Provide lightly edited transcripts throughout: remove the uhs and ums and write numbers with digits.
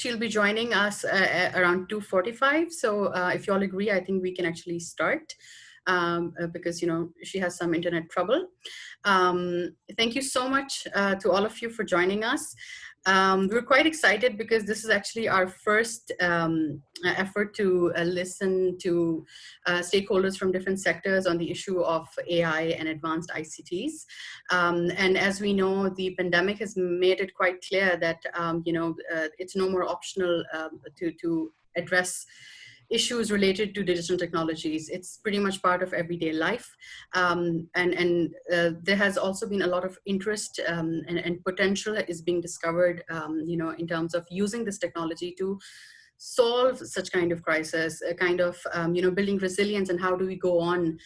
she'll be joining us around 2:45. So if you all agree, I think we can actually start because, you know, she has some internet trouble. Thank you so much to all of you for joining us. We're quite excited because this is actually our first effort to listen to stakeholders from different sectors on the issue of AI and advanced ICTs. And as we know, the pandemic has made it quite clear that, it's no more optional to address issues related to digital technologies. It's pretty much part of everyday life. And there has also been a lot of interest and potential is being discovered, in terms of using this technology to solve such kind of crisis, a kind of, building resilience, and how do we go on,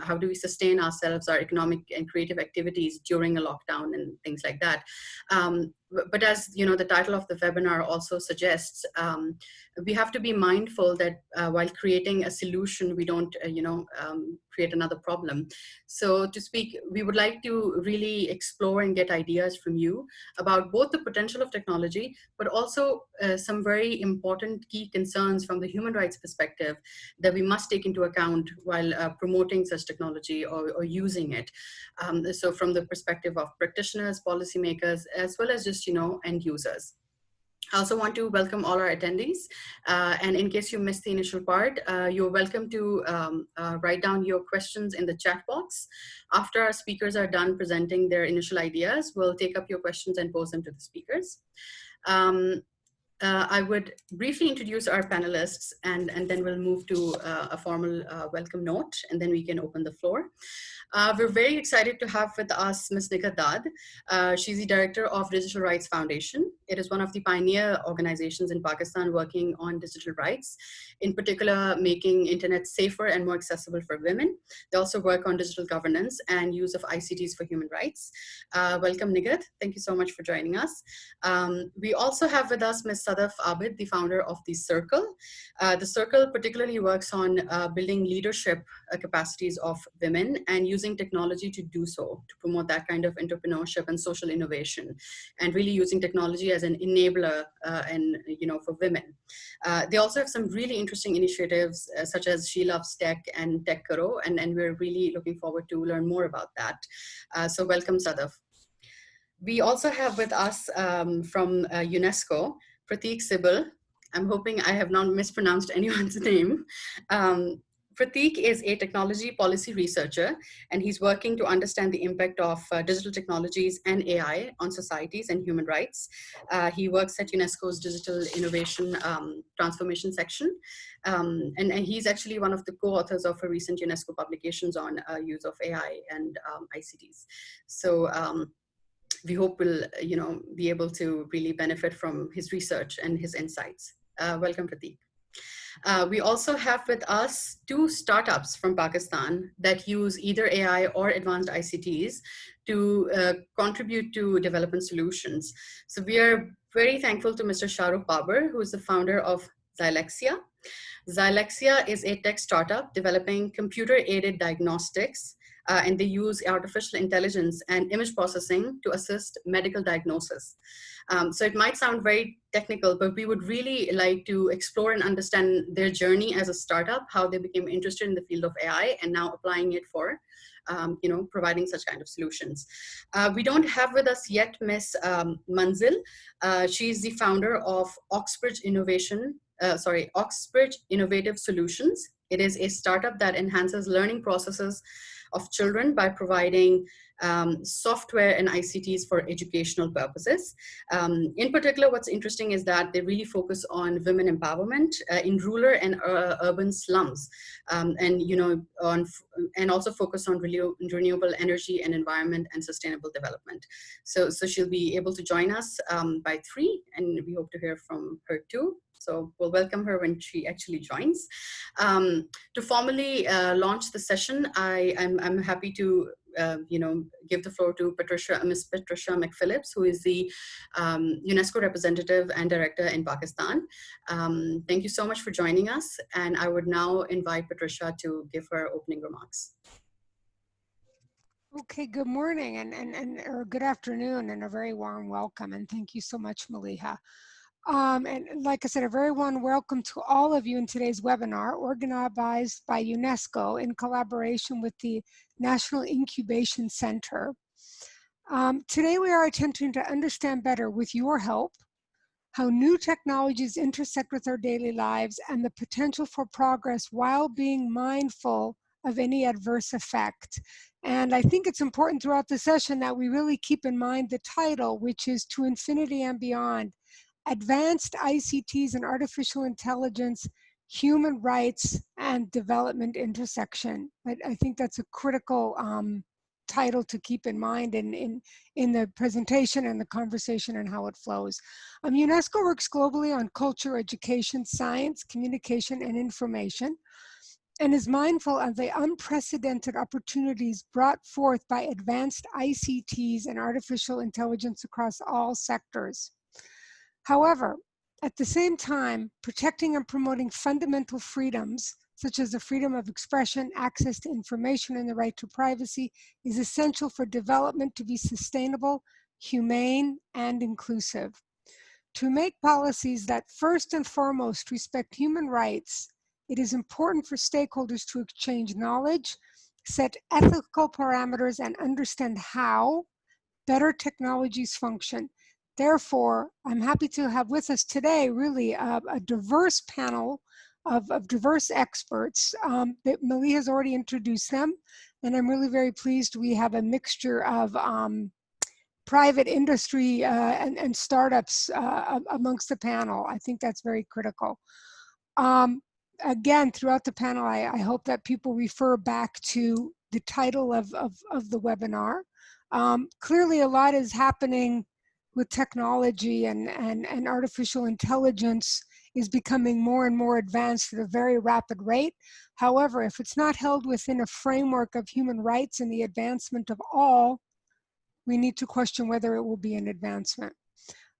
how do we sustain ourselves, our economic and creative activities during a lockdown and things like that. But as you know, the title of the webinar also suggests, we have to be mindful that while creating a solution, we don't, create another problem. So to speak, we would like to really explore and get ideas from you about both the potential of technology, but also some very important key concerns from the human rights perspective that we must take into account while promoting such technology or using it. So from the perspective of practitioners, policymakers, as well as just, end users. I also want to welcome all our attendees. And in case you missed the initial part, you're welcome to write down your questions in the chat box. After our speakers are done presenting their initial ideas, we'll take up your questions and pose them to the speakers. I would briefly introduce our panelists and then we'll move to a formal welcome note, and then we can open the floor. We're very excited to have with us Ms. Nikat Dad. She's the director of Digital Rights Foundation. It is one of the pioneer organizations in Pakistan working on digital rights, in particular making internet safer and more accessible for women. They also work on digital governance and use of ICTs for human rights. Welcome, Nikat. Thank you so much for joining us. We also have with us Ms. Sadaf Abid, the founder of The Circle. The Circle particularly works on building leadership capacities of women and using technology to do so, to promote that kind of entrepreneurship and social innovation, and really using technology as an enabler for women. They also have some really interesting initiatives such as She Loves Tech and Tech Karo, and we're really looking forward to learn more about that. So welcome, Sadaf. We also have with us from UNESCO, Prateek Sibal. I'm hoping I have not mispronounced anyone's name. Prateek is a technology policy researcher, and he's working to understand the impact of digital technologies and AI on societies and human rights. He works at UNESCO's Digital Innovation Transformation section, and he's actually one of the co-authors of a recent UNESCO publications on use of AI and ICTs. So we hope we'll, be able to really benefit from his research and his insights. Welcome, Prateek. We also have with us two startups from Pakistan that use either AI or advanced ICTs to contribute to development solutions. So we are very thankful to Mr. Shahrukh Babar, who is the founder of Xylexia. Xylexia is a tech startup developing computer-aided diagnostics, and they use artificial intelligence and image processing to assist medical diagnosis. So it might sound very technical, but we would really like to explore and understand their journey as a startup, how they became interested in the field of AI and now applying it for providing such kind of solutions. We don't have with us yet Miss Manzil. She's the founder of Oxbridge Oxbridge Innovative Solutions. It is a startup that enhances learning processes of children by providing software and ICTs for educational purposes. In particular, what's interesting is that they really focus on women empowerment in rural and urban slums, and also focus on renewable energy and environment and sustainable development. So she'll be able to join us by 3, and we hope to hear from her too. So we'll welcome her when she actually joins. To formally launch the session, I'm happy to give the floor to Ms. Patricia McPhillips, who is the UNESCO representative and director in Pakistan. Thank you so much for joining us, and I would now invite Patricia to give her opening remarks. Okay, good morning or good afternoon, and a very warm welcome, and thank you so much, Maliha. And like I said, a very warm welcome to all of you in today's webinar, organized by UNESCO in collaboration with the National Incubation Center. Today we are attempting to understand better, with your help, how new technologies intersect with our daily lives and the potential for progress while being mindful of any adverse effect. And I think it's important throughout the session that we really keep in mind the title, which is To Infinity and Beyond: Advanced ICTs and Artificial Intelligence, Human Rights and Development Intersection. I think that's a critical title to keep in mind in the presentation and the conversation and how it flows. UNESCO works globally on culture, education, science, communication, and information, and is mindful of the unprecedented opportunities brought forth by advanced ICTs and artificial intelligence across all sectors. However, at the same time, protecting and promoting fundamental freedoms, such as the freedom of expression, access to information, and the right to privacy, is essential for development to be sustainable, humane, and inclusive. To make policies that first and foremost respect human rights, it is important for stakeholders to exchange knowledge, set ethical parameters, and understand how better technologies function. Therefore, I'm happy to have with us today really a diverse panel of diverse experts. That Mali has already introduced them, and I'm really very pleased we have a mixture of private industry and startups amongst the panel. I think that's very critical. Again, throughout the panel, I hope that people refer back to the title of the webinar. Clearly, a lot is happening with technology, and artificial intelligence is becoming more and more advanced at a very rapid rate. However, if it's not held within a framework of human rights and the advancement of all, we need to question whether it will be an advancement.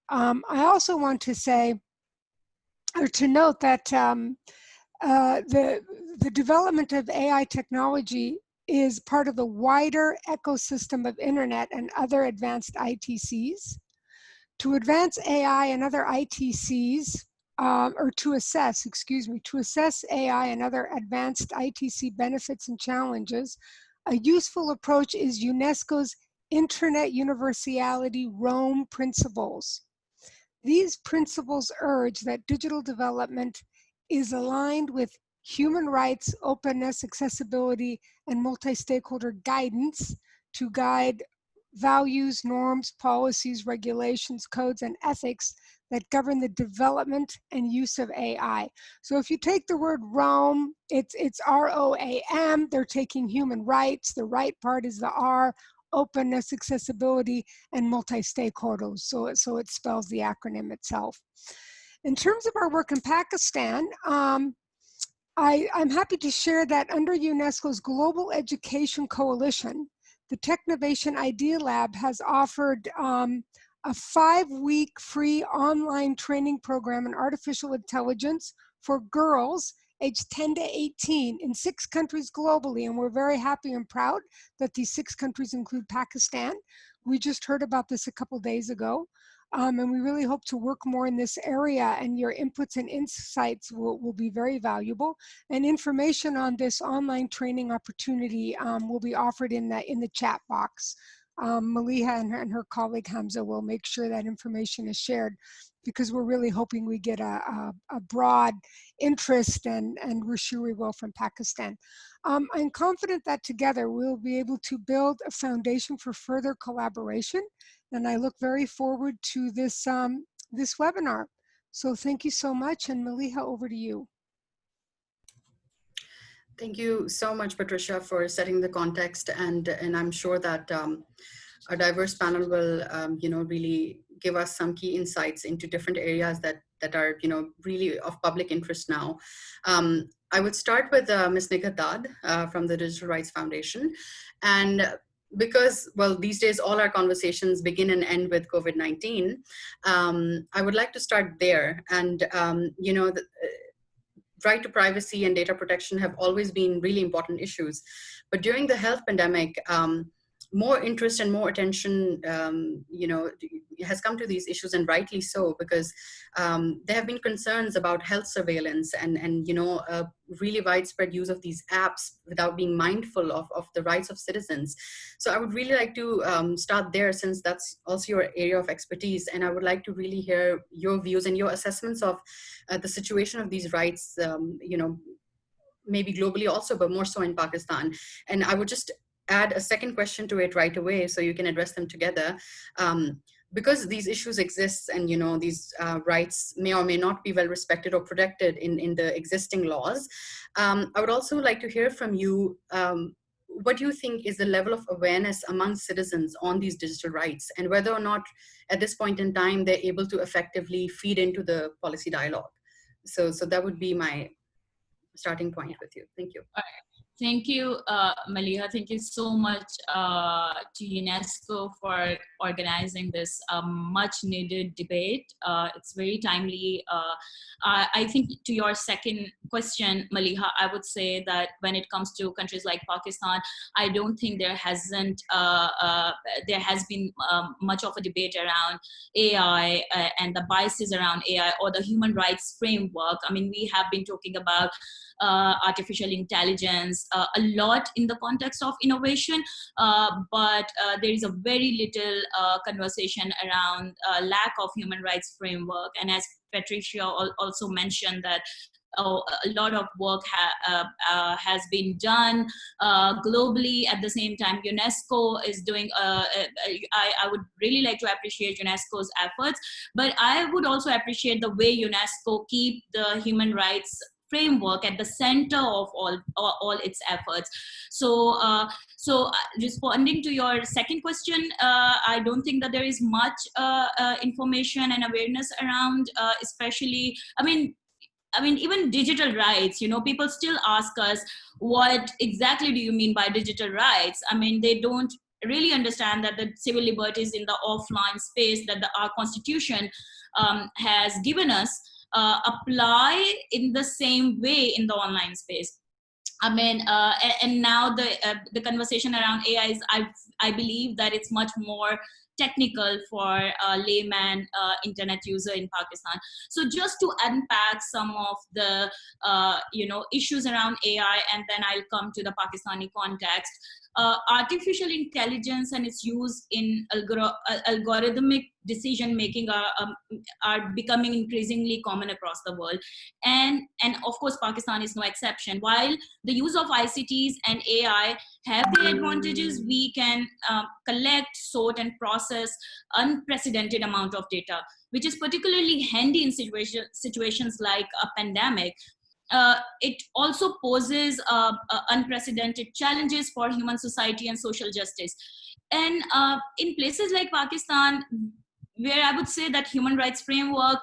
I also want to say, or to note that the development of AI technology is part of the wider ecosystem of internet and other advanced ITCs. To advance AI and other ITCs, or to assess AI and other advanced ITC benefits and challenges, a useful approach is UNESCO's Internet Universality Rome principles. These principles urge that digital development is aligned with human rights, openness, accessibility, and multi-stakeholder guidance to guide values, norms, policies, regulations, codes, and ethics that govern the development and use of AI. So if you take the word Rome, it's R-O-A-M, they're taking human rights, the right part is the R, openness, accessibility, and multi-stakeholders. So it spells the acronym itself. In terms of our work in Pakistan, I'm happy to share that under UNESCO's Global Education Coalition, the Technovation Idea Lab has offered a 5-week free online training program in artificial intelligence for girls aged 10 to 18 in 6 countries globally. And we're very happy and proud that these 6 countries include Pakistan. We just heard about this a couple days ago. And we really hope to work more in this area, and your inputs and insights will be very valuable. And information on this online training opportunity will be offered in the chat box. Maliha and her colleague Hamza will make sure that information is shared, because we're really hoping we get a broad interest, and we're sure we will, from Pakistan. I'm confident that together we'll be able to build a foundation for further collaboration, and I look very forward to this, this webinar. So thank you so much, and Maliha, over to you. Thank you so much, Patricia, for setting the context, and I'm sure that our diverse panel will, really give us some key insights into different areas that are, really of public interest now. I would start with Ms. Nikhat Dad from the Digital Rights Foundation, and because, well, these days all our conversations begin and end with COVID-19, I would like to start there. And the right to privacy and data protection have always been really important issues, but during the health pandemic, more interest and more attention, has come to these issues, and rightly so, because there have been concerns about health surveillance and really widespread use of these apps without being mindful of the rights of citizens. So I would really like to start there, since that's also your area of expertise, and I would like to really hear your views and your assessments of the situation of these rights, maybe globally also, but more so in Pakistan. And I would just add a second question to it right away, so you can address them together. Because these issues exist, and these rights may or may not be well respected or protected in the existing laws, I would also like to hear from you, what do you think is the level of awareness among citizens on these digital rights, and whether or not at this point in time they're able to effectively feed into the policy dialogue? So that would be my starting point with you. Thank you. Thank you, Maliha. Thank you so much to UNESCO for organizing this much needed debate. It's very timely. I think to your second question, Maliha, I would say that when it comes to countries like Pakistan, I don't think there has been much of a debate around AI and the biases around AI or the human rights framework. I mean, we have been talking about artificial intelligence a lot in the context of innovation, but there is a very little conversation around lack of human rights framework. And as Patricia also mentioned, that a lot of work has been done globally. At the same time, UNESCO is doing, I would really like to appreciate UNESCO's efforts, but I would also appreciate the way UNESCO keep the human rights framework at the center of all its efforts. So responding to your second question, I don't think that there is much information and awareness around, especially, I mean, even digital rights, people still ask us, what exactly do you mean by digital rights? I mean, they don't really understand that the civil liberties in the offline space that our constitution has given us apply in the same way in the online space. I mean, and now the conversation around AI is, I believe that it's much more technical for a layman internet user in Pakistan. So just to unpack some of the issues around AI, and then I'll come to the Pakistani context. Artificial intelligence and its use in algorithmic decision making are becoming increasingly common across the world, and of course Pakistan is no exception. While the use of ICTs and AI have their advantages, we can collect, sort, and process unprecedented amount of data, which is particularly handy in situations like a pandemic. It also poses unprecedented challenges for human society and social justice. And in places like Pakistan, where I would say that human rights framework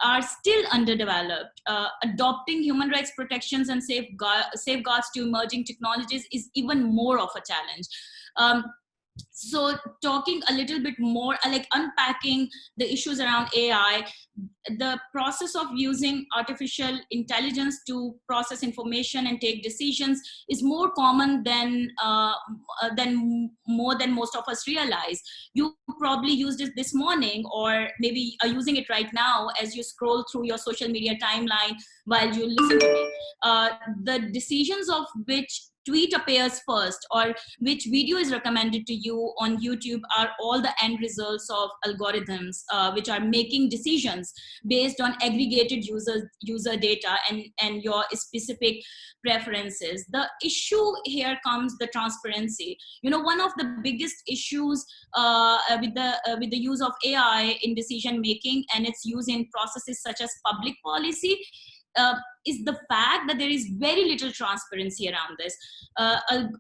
are still underdeveloped, adopting human rights protections and safeguards to emerging technologies is even more of a challenge. So talking a little bit more, like unpacking the issues around AI, the process of using artificial intelligence to process information and take decisions is more common than more than most of us realize. You probably used it this morning, or maybe are using it right now as you scroll through your social media timeline while you listen to me. The decisions of which tweet appears first or which video is recommended to you on YouTube are all the end results of algorithms which are making decisions based on aggregated user data and your specific preferences. The issue here comes the transparency. One of the biggest issues with the use of AI in decision making and its use in processes such as public policy is the fact that there is very little transparency around this.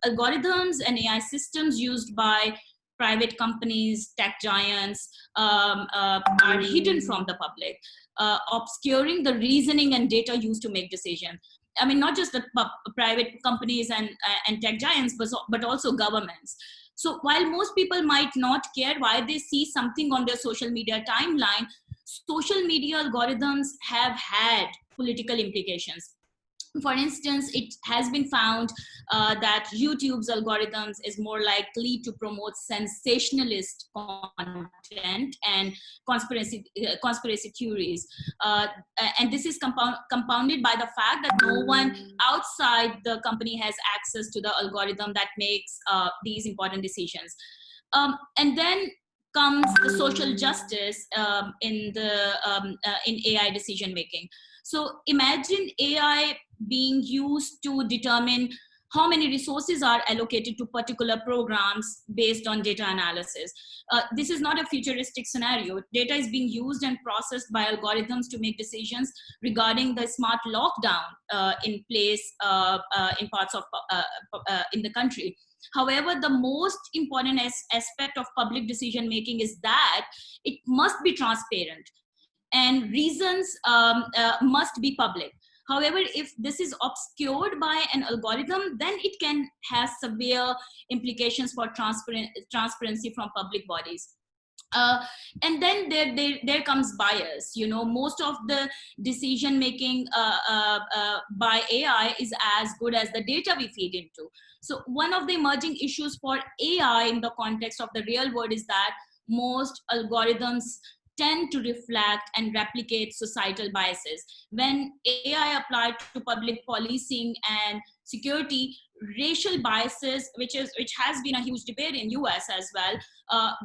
Algorithms and AI systems used by private companies, tech giants, are hidden from the public, obscuring the reasoning and data used to make decisions. I mean, not just the private companies and tech giants, but also governments. So while most people might not care why they see something on their social media timeline, social media algorithms have had political implications. For instance, it has been found that YouTube's algorithms is more likely to promote sensationalist content and conspiracy theories. And this is compounded by the fact that no one outside the company has access to the algorithm that makes these important decisions. And then comes the social justice in AI decision making. So imagine AI being used to determine how many resources are allocated to particular programs based on data analysis. This is not a futuristic scenario. Data is being used and processed by algorithms to make decisions regarding the smart lockdown in place in parts of in the country. However, the most important aspect of public decision making is that it must be transparent and reasons must be public. However, if this is obscured by an algorithm, then it can have severe implications for transparency from public bodies. And then there comes bias. You know, most of the decision making by AI is as good as the data we feed into. So one of the emerging issues for AI in the context of the real world is that most algorithms tend to reflect and replicate societal biases. When AI applied to public policing and security, racial biases, which has been a huge debate in US as well,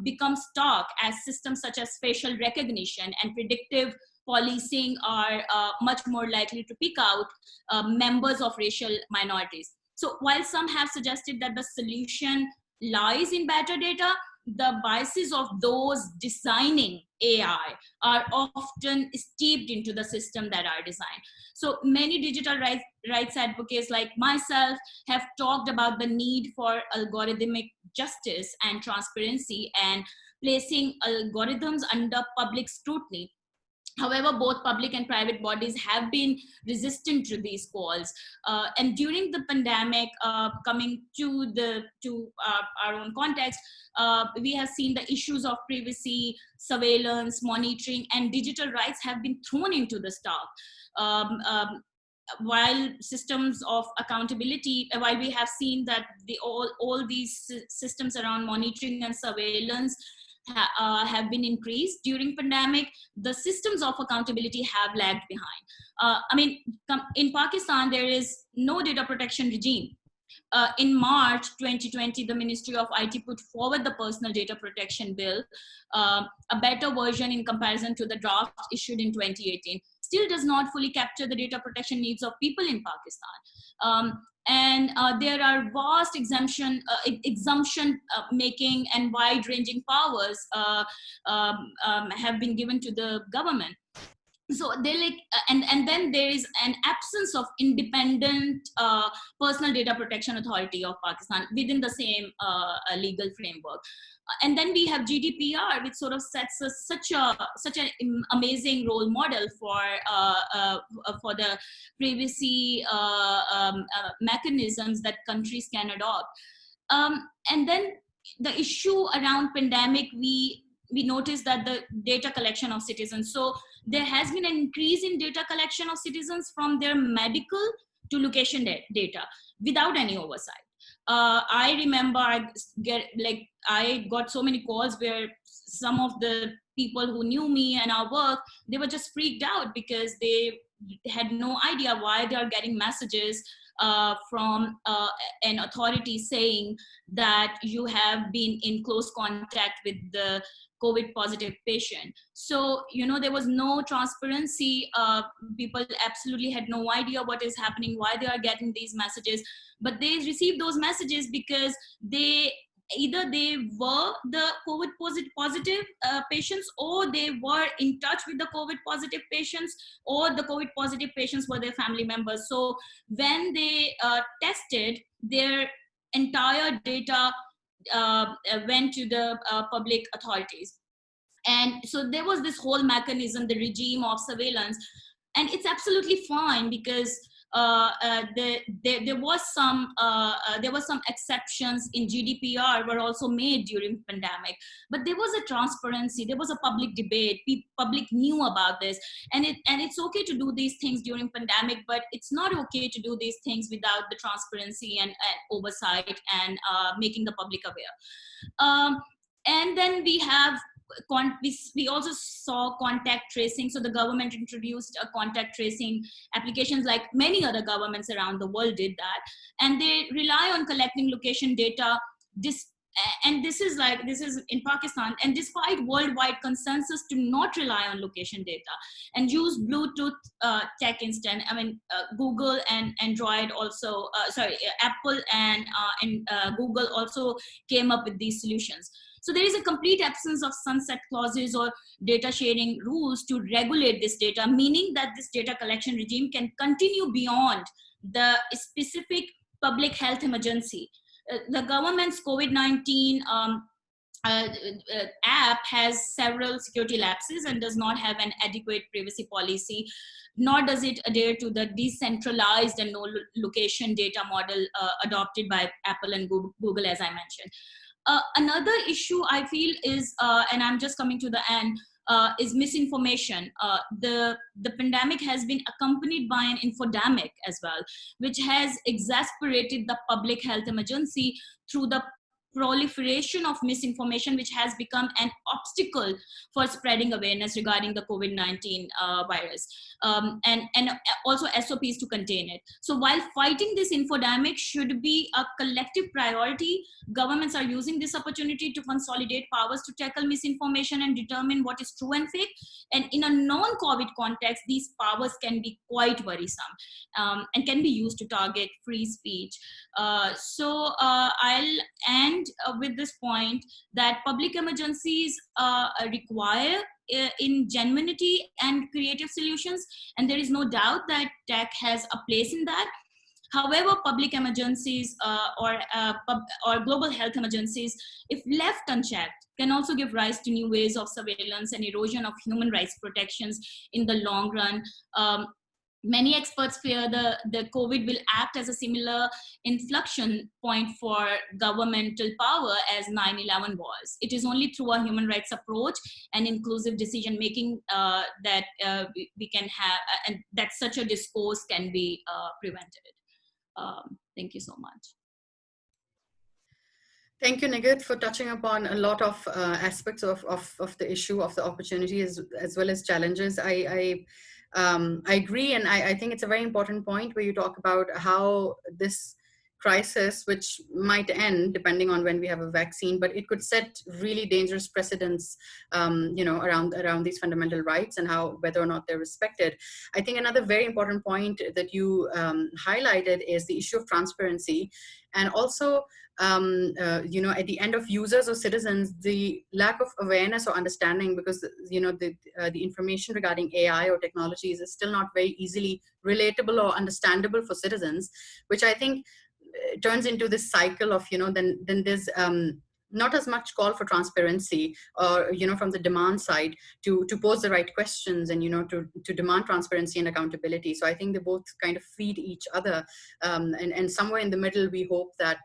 become stark as systems such as facial recognition and predictive policing are much more likely to pick out members of racial minorities. So while some have suggested that the solution lies in better data, the biases of those designing AI are often steeped into the system that are designed. So many digital rights advocates like myself have talked about the need for algorithmic justice and transparency and placing algorithms under public scrutiny. However, both public and private bodies have been resistant to these calls. And during the pandemic, coming to our own context, we have seen the issues of privacy, surveillance, monitoring, and digital rights have been thrown into the stark. While systems of accountability, while we have seen that all these systems around monitoring and surveillance have been increased during pandemic, the systems of accountability have lagged behind. In Pakistan, there is no data protection regime. In March 2020, the Ministry of IT put forward the Personal Data Protection Bill, a better version in comparison to the draft issued in 2018. Still does not fully capture the data protection needs of people in Pakistan. There are vast exemption making and wide-ranging powers have been given to the government. So they and then there is an absence of independent personal data protection authority of Pakistan within the same legal framework. And then we have GDPR, which sort of sets such an amazing role model for the privacy mechanisms that countries can adopt. And then the issue around pandemic, we noticed that the data collection of citizens. So there has been an increase in data collection of citizens from their medical to location data without any oversight. I remember I got so many calls where some of the people who knew me and our work, they were just freaked out because they had no idea why they are getting messages from an authority saying that you have been in close contact with the COVID positive patient. So, there was no transparency. People absolutely had no idea what is happening, why they are getting these messages, but they received those messages because either they were the COVID positive patients, or they were in touch with the COVID positive patients, or the COVID positive patients were their family members. So when they tested, their entire data went to the public authorities. And so there was this whole mechanism, the regime of surveillance, and it's absolutely fine because there was some exceptions in GDPR were also made during pandemic, but there was a transparency, there was a public debate, public knew about this, and it's okay to do these things during pandemic, but it's not okay to do these things without the transparency and oversight and making the public aware. And then we have we also saw contact tracing. So the government introduced a contact tracing applications, like many other governments around the world did that, and they rely on collecting location data. And this is in Pakistan, and despite worldwide consensus to not rely on location data and use Bluetooth tech instead. I mean, Google and Android also, Apple and Google also came up with these solutions. So there is a complete absence of sunset clauses or data sharing rules to regulate this data, meaning that this data collection regime can continue beyond the specific public health emergency. The government's COVID-19 app has several security lapses and does not have an adequate privacy policy, nor does it adhere to the decentralized and no location data model adopted by Apple and Google, as I mentioned. Another issue I feel is, and I'm just coming to the end, is misinformation. The pandemic has been accompanied by an infodemic as well, which has exacerbated the public health emergency through the proliferation of misinformation, which has become an obstacle for spreading awareness regarding the COVID-19 virus, and also SOPs to contain it. So while fighting this infodemic should be a collective priority, governments are using this opportunity to consolidate powers to tackle misinformation and determine what is true and fake. And in a non-COVID context, these powers can be quite worrisome and can be used to target free speech. So I'll end with this point that public emergencies require in genuinity and creative solutions, and there is no doubt that tech has a place in that. However, public emergencies or global health emergencies, if left unchecked, can also give rise to new ways of surveillance and erosion of human rights protections in the long run. Many experts fear the COVID will act as a similar inflection point for governmental power as 9/11 was. It is only through a human rights approach and inclusive decision making that we can have, and that such a discourse can be prevented. Thank you so much. Thank you, Nighat, for touching upon a lot of aspects of the issue, of the opportunities as well as challenges. I agree, and I think it's a very important point where you talk about how this crisis, which might end depending on when we have a vaccine, but it could set really dangerous precedents, around these fundamental rights and how whether or not they're respected. I think another very important point that you highlighted is the issue of transparency, and also at the end of users or citizens, the lack of awareness or understanding, because the information regarding AI or technologies is still not very easily relatable or understandable for citizens, which I think turns into this cycle of then there's not as much call for transparency, or from the demand side to pose the right questions and to demand transparency and accountability. So I think they both kind of feed each other, and somewhere in the middle we hope that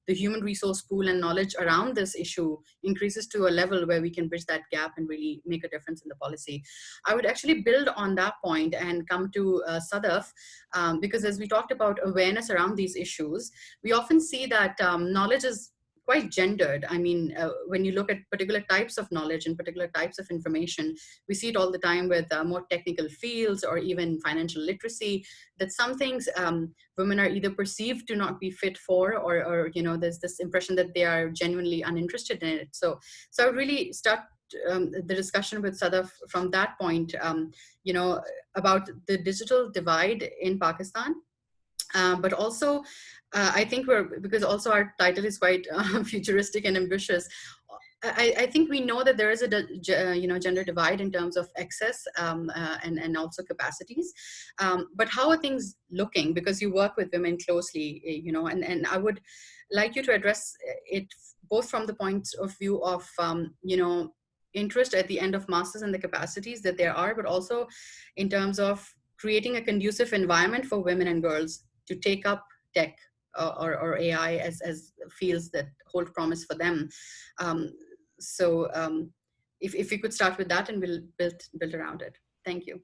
the human resource pool and knowledge around this issue increases to a level where we can bridge that gap and really make a difference in the policy. I would actually build on that point and come to Sadaf, because as we talked about awareness around these issues, we often see that knowledge is quite gendered. I mean, when you look at particular types of knowledge and particular types of information, we see it all the time with more technical fields or even financial literacy, that some things women are either perceived to not be fit for, or there's this impression that they are genuinely uninterested in it. So I would really start the discussion with Sadaf from that point, about the digital divide in Pakistan. But also, I think because also our title is quite futuristic and ambitious. I think we know that there is a gender divide in terms of access and also capacities. But how are things looking? Because you work with women closely, and I would like you to address it both from the point of view of interest at the end of masters and the capacities that there are, but also in terms of creating a conducive environment for women and girls to take up tech or AI as fields that hold promise for them. Um, if you could start with that, and we'll build around it. Thank you.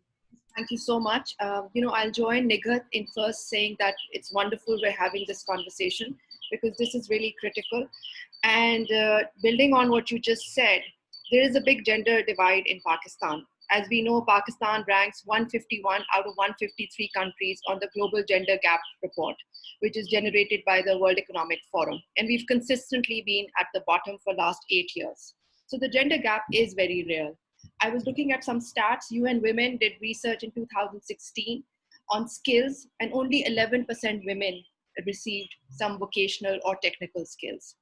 Thank you so much. I'll join Nighat in first saying that it's wonderful we're having this conversation, because this is really critical. And building on what you just said, there is a big gender divide in Pakistan. As we know, Pakistan ranks 151 out of 153 countries on the Global Gender Gap Report, which is generated by the World Economic Forum. And we've consistently been at the bottom for last 8 years. So the gender gap is very real. I was looking at some stats. UN Women did research in 2016 on skills, and only 11% women received some vocational or technical skills.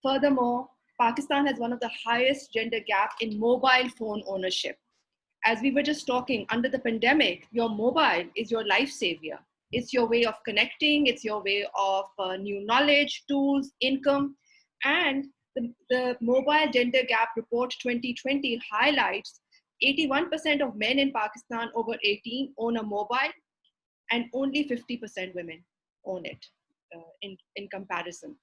Furthermore, Pakistan has one of the highest gender gap in mobile phone ownership. As we were just talking, under the pandemic, your mobile is your life savior. It's your way of connecting. It's your way of new knowledge, tools, income. And the Mobile Gender Gap Report 2020 highlights 81% of men in Pakistan over 18 own a mobile, and only 50% women own it in comparison.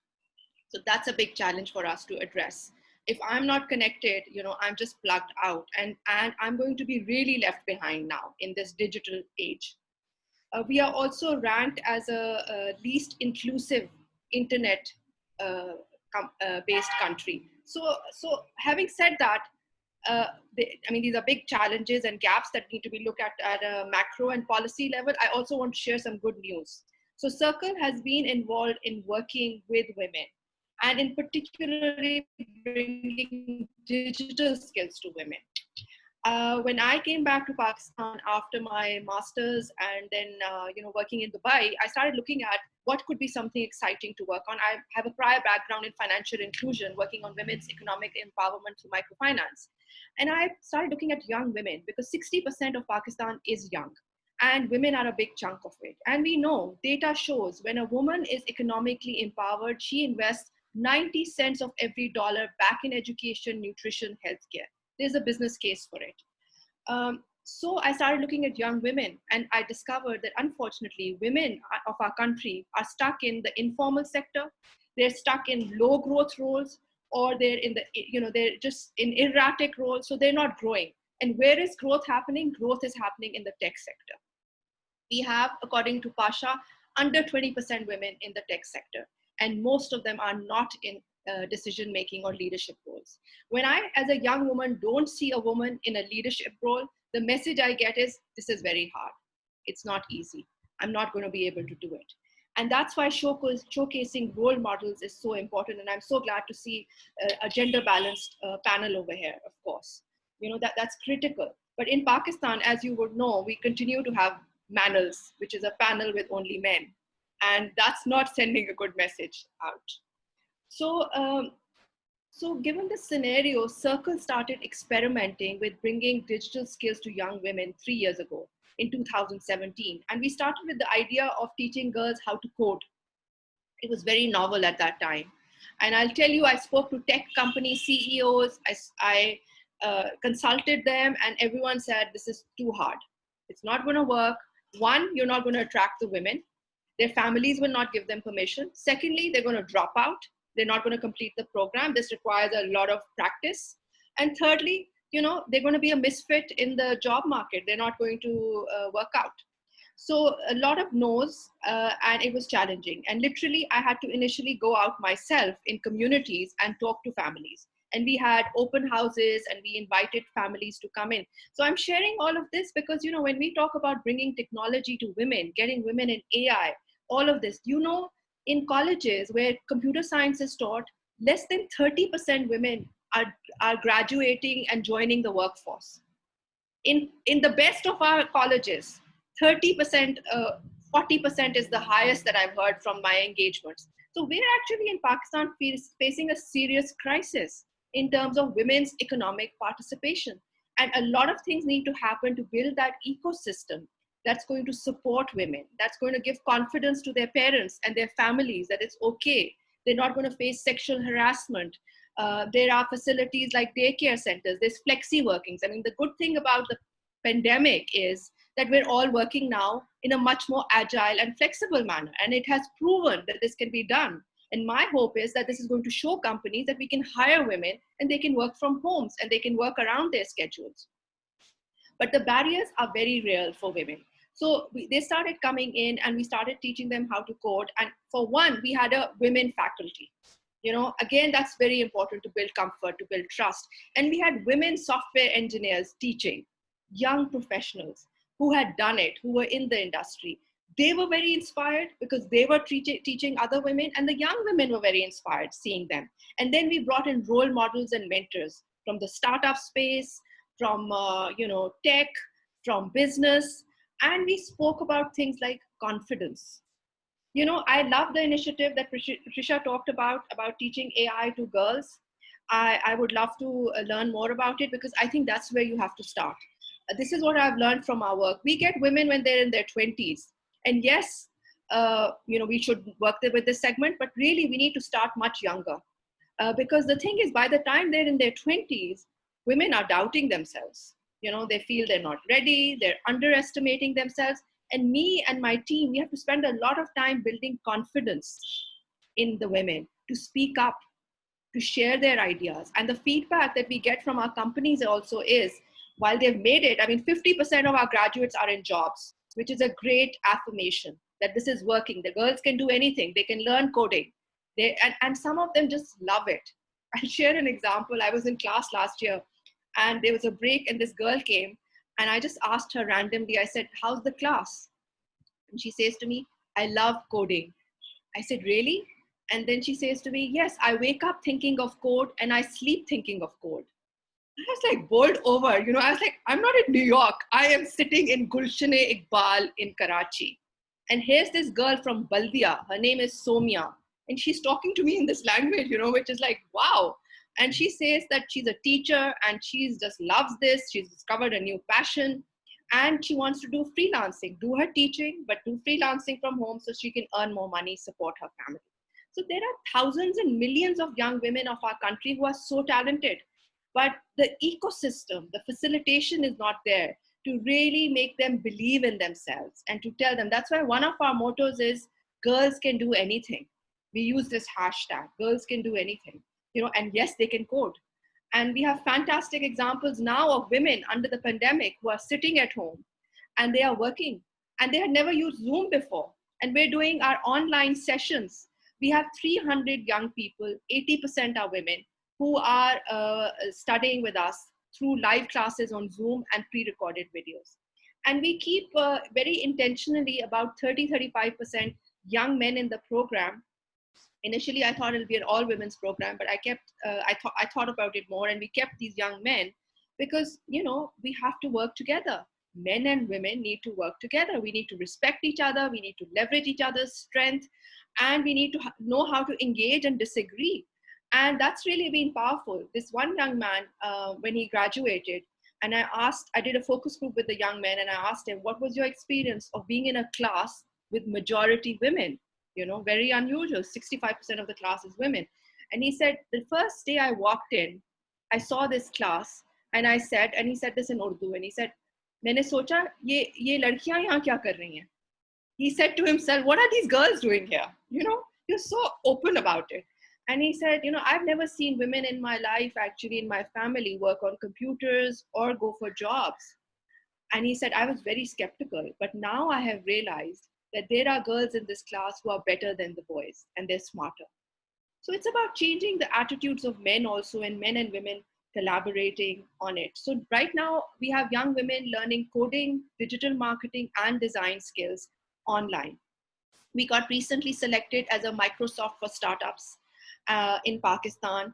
So that's a big challenge for us to address. If I'm not connected, I'm just plugged out, and I'm going to be really left behind now in this digital age. We are also ranked as a least inclusive internet based country. So having said that, these are big challenges and gaps that need to be looked at a macro and policy level. I also want to share some good news. So Circle has been involved in working with women, and in particularly bringing digital skills to women. When I came back to Pakistan after my master's and then working in Dubai, I started looking at what could be something exciting to work on. I have a prior background in financial inclusion, working on women's economic empowerment through microfinance. And I started looking at young women, because 60% of Pakistan is young, and women are a big chunk of it. And we know, data shows, when a woman is economically empowered, she invests 90 cents of every dollar back in education, nutrition, healthcare. There's a business case for it. So I started looking at young women, and I discovered that unfortunately, women of our country are stuck in the informal sector. They're stuck in low growth roles, or they're they're just in erratic roles. So they're not growing. And where is growth happening? Growth is happening in the tech sector. We have, according to Pasha, under 20% women in the tech sector, and most of them are not in decision-making or leadership roles. When I, as a young woman, don't see a woman in a leadership role, the message I get is, this is very hard. It's not easy. I'm not going to be able to do it. And that's why showcasing role models is so important. And I'm so glad to see a gender-balanced panel over here, of course. That's critical. But in Pakistan, as you would know, we continue to have manels, which is a panel with only men. And that's not sending a good message out. So given this scenario, Circle started experimenting with bringing digital skills to young women 3 years ago in 2017. And we started with the idea of teaching girls how to code. It was very novel at that time. And I'll tell you, I spoke to tech company CEOs, I consulted them, and everyone said, this is too hard. It's not going to work. One, you're not going to attract the women. Their families will not give them permission. Secondly, they're going to drop out. They're not going to complete the program. This requires a lot of practice. And thirdly, they're going to be a misfit in the job market. They're not going to work out. So a lot of no's, and it was challenging. And literally, I had to initially go out myself in communities and talk to families. And we had open houses, and we invited families to come in. So I'm sharing all of this because, when we talk about bringing technology to women, getting women in AI, all of this, in colleges where computer science is taught, less than 30% women are graduating and joining the workforce. In the best of our colleges, 30%, 40% is the highest that I've heard from my engagements. So we're actually in Pakistan facing a serious crisis in terms of women's economic participation. And a lot of things need to happen to build that ecosystem that's going to support women, that's going to give confidence to their parents and their families that it's okay. They're not going to face sexual harassment. There are facilities like daycare centers, there's flexi workings. The good thing about the pandemic is that we're all working now in a much more agile and flexible manner. And it has proven that this can be done. And my hope is that this is going to show companies that we can hire women and they can work from homes and they can work around their schedules. But the barriers are very real for women. So they started coming in and we started teaching them how to code. And for one, we had a women faculty. Again, that's very important to build comfort, to build trust. And we had women software engineers teaching, young professionals who had done it, who were in the industry. They were very inspired because they were teaching other women, and the young women were very inspired seeing them. And then we brought in role models and mentors from the startup space, from tech, from business, and we spoke about things like confidence. I love the initiative that Patricia talked about teaching AI to girls. I would love to learn more about it because I think that's where you have to start. This is what I've learned from our work. We get women when they're in their 20s. And yes, we should work with this segment, but really we need to start much younger. Because the thing is, by the time they're in their 20s, women are doubting themselves. They feel they're not ready, they're underestimating themselves. And me and my team, we have to spend a lot of time building confidence in the women to speak up, to share their ideas. And the feedback that we get from our companies also is, while they've made it, 50% of our graduates are in jobs, which is a great affirmation that this is working. The girls can do anything. They can learn coding. And some of them just love it. I'll share an example. I was in class last year and there was a break and this girl came and I just asked her randomly, I said, how's the class? And she says to me, I love coding. I said, really? And then she says to me, yes, I wake up thinking of code and I sleep thinking of code. I was like bowled over, I was like, I'm not in New York. I am sitting in Gulshan-e-Iqbal in Karachi. And here's this girl from Baldia. Her name is Somya. And she's talking to me in this language, which is like, wow. And she says that she's a teacher and she just loves this. She's discovered a new passion and she wants to do freelancing, do her teaching, but do freelancing from home so she can earn more money, support her family. So there are thousands and millions of young women of our country who are so talented, but the ecosystem, the facilitation is not there to really make them believe in themselves and to tell them. That's why one of our mottos is girls can do anything. We use this hashtag, girls can do anything, and yes, they can code. And we have fantastic examples now of women under the pandemic who are sitting at home and they are working and they had never used Zoom before. And we're doing our online sessions. We have 300 young people, 80% are women, who are studying with us through live classes on Zoom and pre-recorded videos. And we keep very intentionally about 30-35% young men in the program. Initially, I thought it'll be an all women's program, but I thought about it more, and we kept these young men because, we have to work together. Men and women need to work together. We need to respect each other. We need to leverage each other's strength, and we need to know how to engage and disagree. And that's really been powerful. This one young man, when he graduated, and I did a focus group with the young men, and I asked him, what was your experience of being in a class with majority women? Very unusual. 65% of the class is women. And he said, the first day I walked in, I saw this class and he said this in Urdu, and he said, मैंने सोचा ये लड़कियां यहाँ क्या कर रही हैं? He said to himself, what are these girls doing here? You're so open about it. And he said, I've never seen women in my life, actually in my family, work on computers or go for jobs. And he said, I was very skeptical, but now I have realized that there are girls in this class who are better than the boys and they're smarter. So it's about changing the attitudes of men also, and men and women collaborating on it. So right now we have young women learning coding, digital marketing, and design skills online. We got recently selected as a Microsoft for startups in Pakistan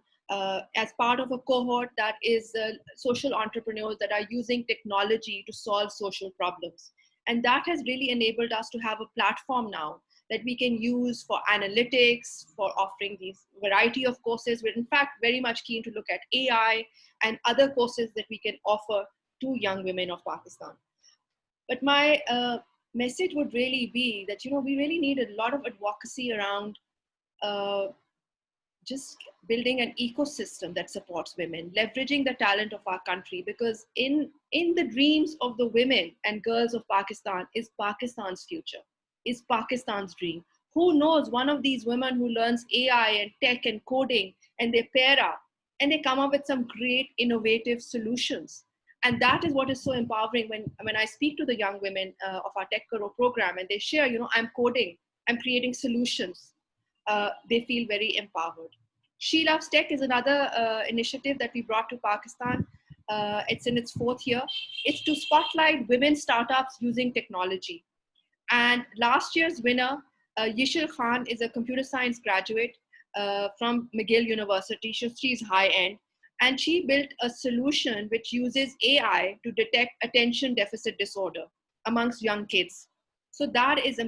as part of a cohort that is social entrepreneurs that are using technology to solve social problems. And that has really enabled us to have a platform now that we can use for analytics, for offering these variety of courses. We're in fact very much keen to look at AI and other courses that we can offer to young women of Pakistan. But my message would really be that, we really need a lot of advocacy around just building an ecosystem that supports women, leveraging the talent of our country, because in the dreams of the women and girls of Pakistan is Pakistan's future, is Pakistan's dream. Who knows, one of these women who learns AI and tech and coding, and they pair up and they come up with some great innovative solutions. And that is what is so empowering when I speak to the young women of our Tech Karo program, and they share, I'm coding, I'm creating solutions. They feel very empowered. She Loves Tech is another initiative that we brought to Pakistan. It's in its 4th year. It's to spotlight women startups using technology. And last year's winner, Yishil Khan, is a computer science graduate from McGill University. She's high end. And she built a solution which uses AI to detect attention deficit disorder amongst young kids. So that is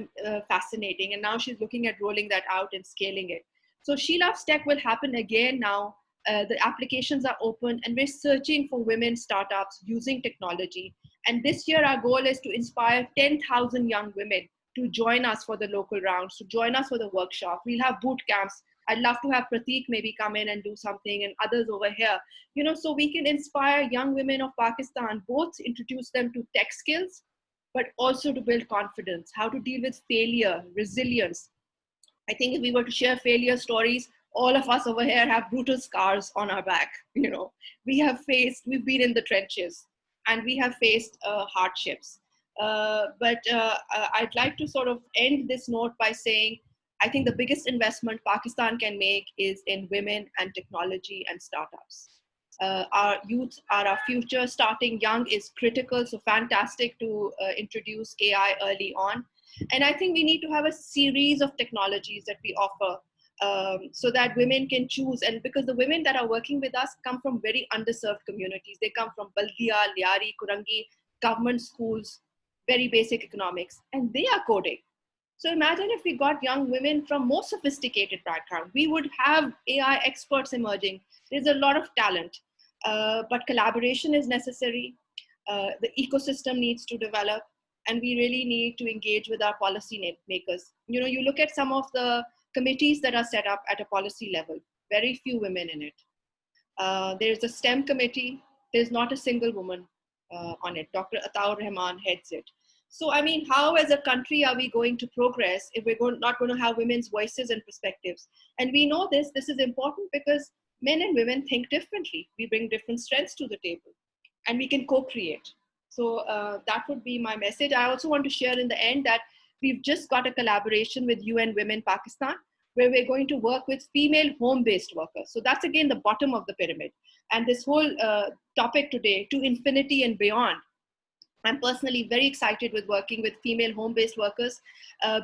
fascinating. And now she's looking at rolling that out and scaling it. So She Loves Tech will happen again now. The applications are open and we're searching for women startups using technology. And this year, our goal is to inspire 10,000 young women to join us for the local rounds, to join us for the workshop. We'll have boot camps. I'd love to have Prateek maybe come in and do something, and others over here, so we can inspire young women of Pakistan, both introduce them to tech skills, but also to build confidence, how to deal with failure, resilience. I think if we were to share failure stories, all of us over here have brutal scars on our back. We've been in the trenches and we have faced hardships. But I'd like to sort of end this note by saying, I think the biggest investment Pakistan can make is in women and technology and startups. Our youth are our future. Starting young is critical. So fantastic to introduce AI early on. And I think we need to have a series of technologies that we offer so that women can choose. And because the women that are working with us come from very underserved communities. They come from Baldia, Liari, Kurangi, government schools, very basic economics, and they are coding. So imagine if we got young women from more sophisticated background, we would have AI experts emerging. There's a lot of talent, but collaboration is necessary. The ecosystem needs to develop, and we really need to engage with our policy makers. You look at some of the committees that are set up at a policy level, very few women in it. There's a STEM committee, there's not a single woman on it. Dr. Ataur Rahman heads it. So, I mean, how as a country are we going to progress if we're not going to have women's voices and perspectives? And we know this is important because men and women think differently. We bring different strengths to the table and we can co-create. So that would be my message. I also want to share in the end that we've just got a collaboration with UN Women Pakistan, where we're going to work with female home-based workers. So that's again the bottom of the pyramid. And this whole topic today, to infinity and beyond, I'm personally very excited with working with female home-based workers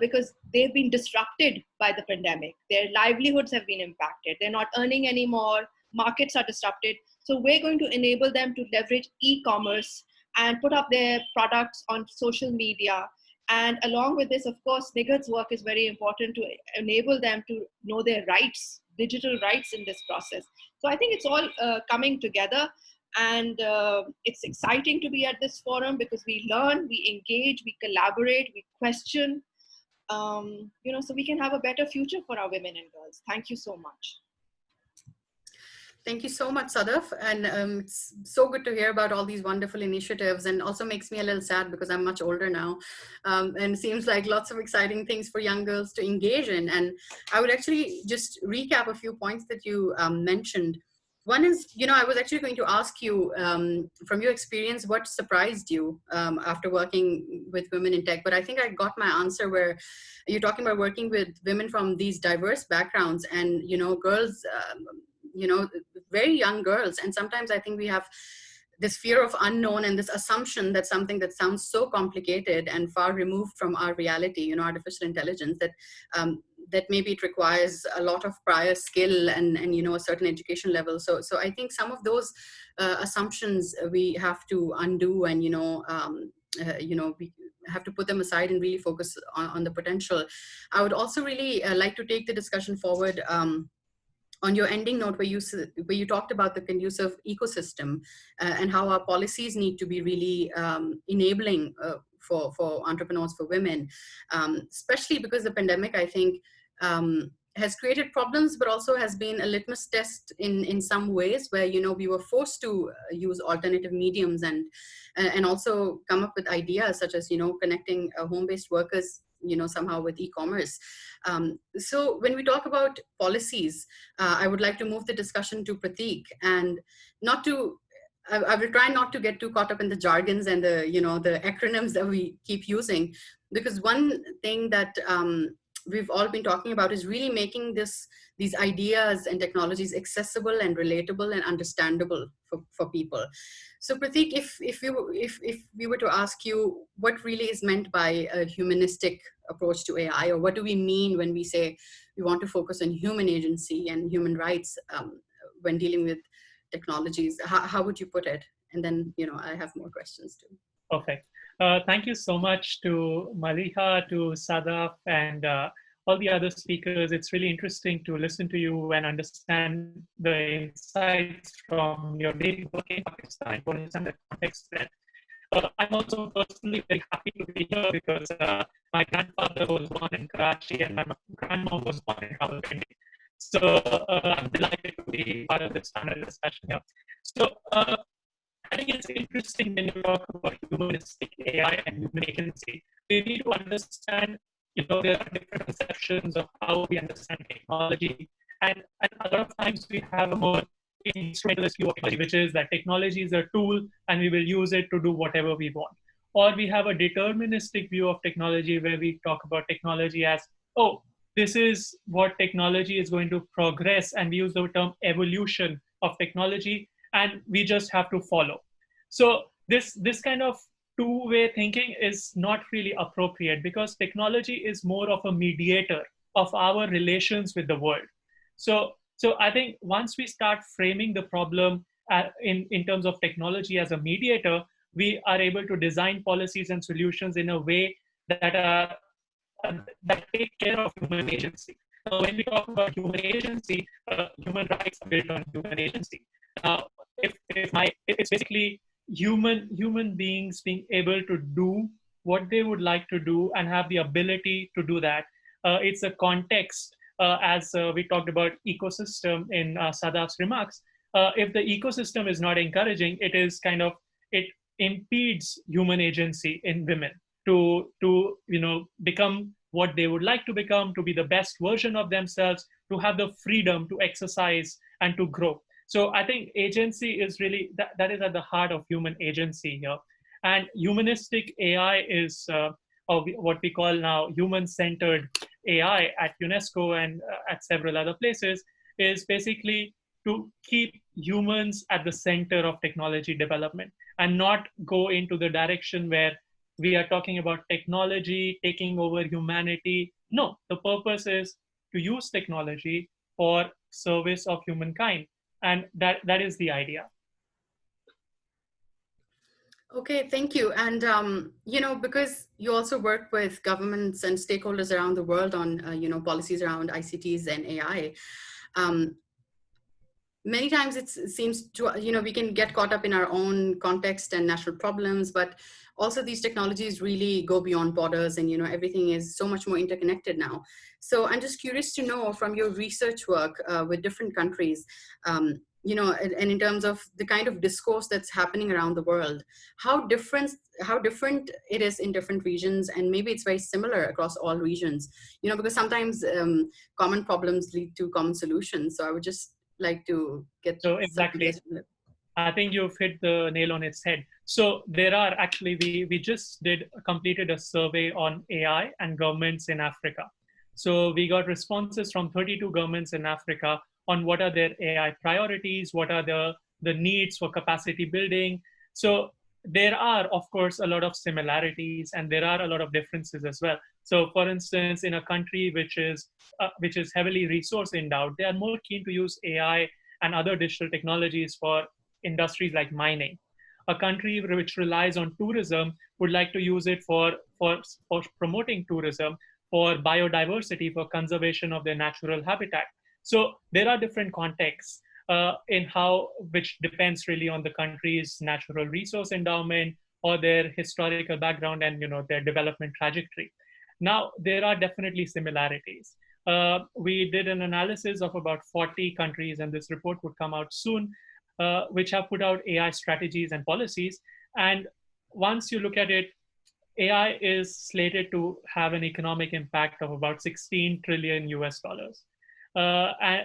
because they've been disrupted by the pandemic. Their livelihoods have been impacted. They're not earning anymore. Markets are disrupted. So we're going to enable them to leverage e-commerce and put up their products on social media. And along with this, of course, Nigar's work is very important to enable them to know their rights, digital rights in this process. So I think it's all coming together. And it's exciting to be at this forum because we learn, we engage, we collaborate, we question, so we can have a better future for our women and girls. Thank you so much. Thank you so much, Sadaf. And it's so good to hear about all these wonderful initiatives, and also makes me a little sad because I'm much older now. And it seems like lots of exciting things for young girls to engage in. And I would actually just recap a few points that you mentioned. One is, I was actually going to ask you, from your experience, what surprised you after working with women in tech? But I think I got my answer where you're talking about working with women from these diverse backgrounds and, girls, very young girls. And sometimes I think we have this fear of unknown and this assumption that something that sounds so complicated and far removed from our reality, artificial intelligence, that maybe it requires a lot of prior skill and a certain education level. So I think some of those assumptions we have to undo, and we have to put them aside and really focus on the potential. I would also really like to take the discussion forward on your ending note where you talked about the conducive ecosystem and how our policies need to be really enabling for entrepreneurs, for women, especially because the pandemic, I think, has created problems, but also has been a litmus test in some ways, where, you know, we were forced to use alternative mediums, and also come up with ideas such as, you know, connecting home-based workers, you know, somehow with e-commerce. So when we talk about policies, I would like to move the discussion to Prateek, and not to I will try not to get too caught up in the jargons and the, you know, the acronyms that we keep using, because one thing that we've all been talking about is really making these ideas and technologies accessible and relatable and understandable for people. So Prateek, if we were to ask you what really is meant by a humanistic approach to AI, or what do we mean when we say we want to focus on human agency and human rights when dealing with technologies, how would you put it? And then, you know, I have more questions too. Perfect. Thank you so much to Maliha, to Sadaf, and all the other speakers. It's really interesting to listen to you and understand the insights from your daily work in Pakistan, to understand the context there. I'm also personally very happy to be here because my grandfather was born in Karachi and my grandma was born in Rawalpindi. So I'm delighted to be part of this panel discussion here. So I think it's interesting when you talk about humanistic AI and human agency. We need to understand, you know, there are different conceptions of how we understand technology. And a lot of times we have a more instrumentalist view of technology, which is that technology is a tool and we will use it to do whatever we want. Or we have a deterministic view of technology where we talk about technology as, oh, this is what technology is going to progress, and we use the term evolution of technology, and we just have to follow. So this kind of two-way thinking is not really appropriate, because technology is more of a mediator of our relations with the world. So I think once we start framing the problem in terms of technology as a mediator, we are able to design policies and solutions in a way that take care of human agency. Now, when we talk about human agency, human rights are built on human agency. It's basically human beings being able to do what they would like to do and have the ability to do that. It's a context, as we talked about ecosystem in Sadaf's remarks. If the ecosystem is not encouraging, it impedes human agency in women to become what they would like to become, to be the best version of themselves, to have the freedom to exercise and to grow. So I think agency is really, that is at the heart of human agency here. And humanistic AI is what we call now human-centered AI at UNESCO and at several other places, is basically to keep humans at the center of technology development and not go into the direction where we are talking about technology taking over humanity. No, the purpose is to use technology for service of humankind. And that is the idea. Okay, thank you. And, you know, because you also work with governments and stakeholders around the world on, you know, policies around ICTs and AI, many times it seems to, you know, we can get caught up in our own context and national problems, but also these technologies really go beyond borders, and, you know, everything is so much more interconnected now. So I'm just curious to know from your research work with different countries, you know, and in terms of the kind of discourse that's happening around the world, how different it is in different regions, and maybe it's very similar across all regions, you know, because sometimes common problems lead to common solutions. So I would just like to get so exactly. I think you've hit the nail on its head. So there are actually, we just completed a survey on AI and governments in Africa. So we got responses from 32 governments in Africa on what are their AI priorities, what are the needs for capacity building. So there are, of course, a lot of similarities, and there are a lot of differences as well. So for instance, in a country which is heavily resource endowed, they are more keen to use AI and other digital technologies for industries like mining. A country which relies on tourism would like to use it for promoting tourism, for biodiversity, for conservation of their natural habitat. So there are different contexts which depends really on the country's natural resource endowment or their historical background and, you know, their development trajectory. Now, there are definitely similarities. we did an analysis of about 40 countries, and this report would come out soon, which have put out AI strategies and policies. And once you look at it, AI is slated to have an economic impact of about 16 trillion US dollars.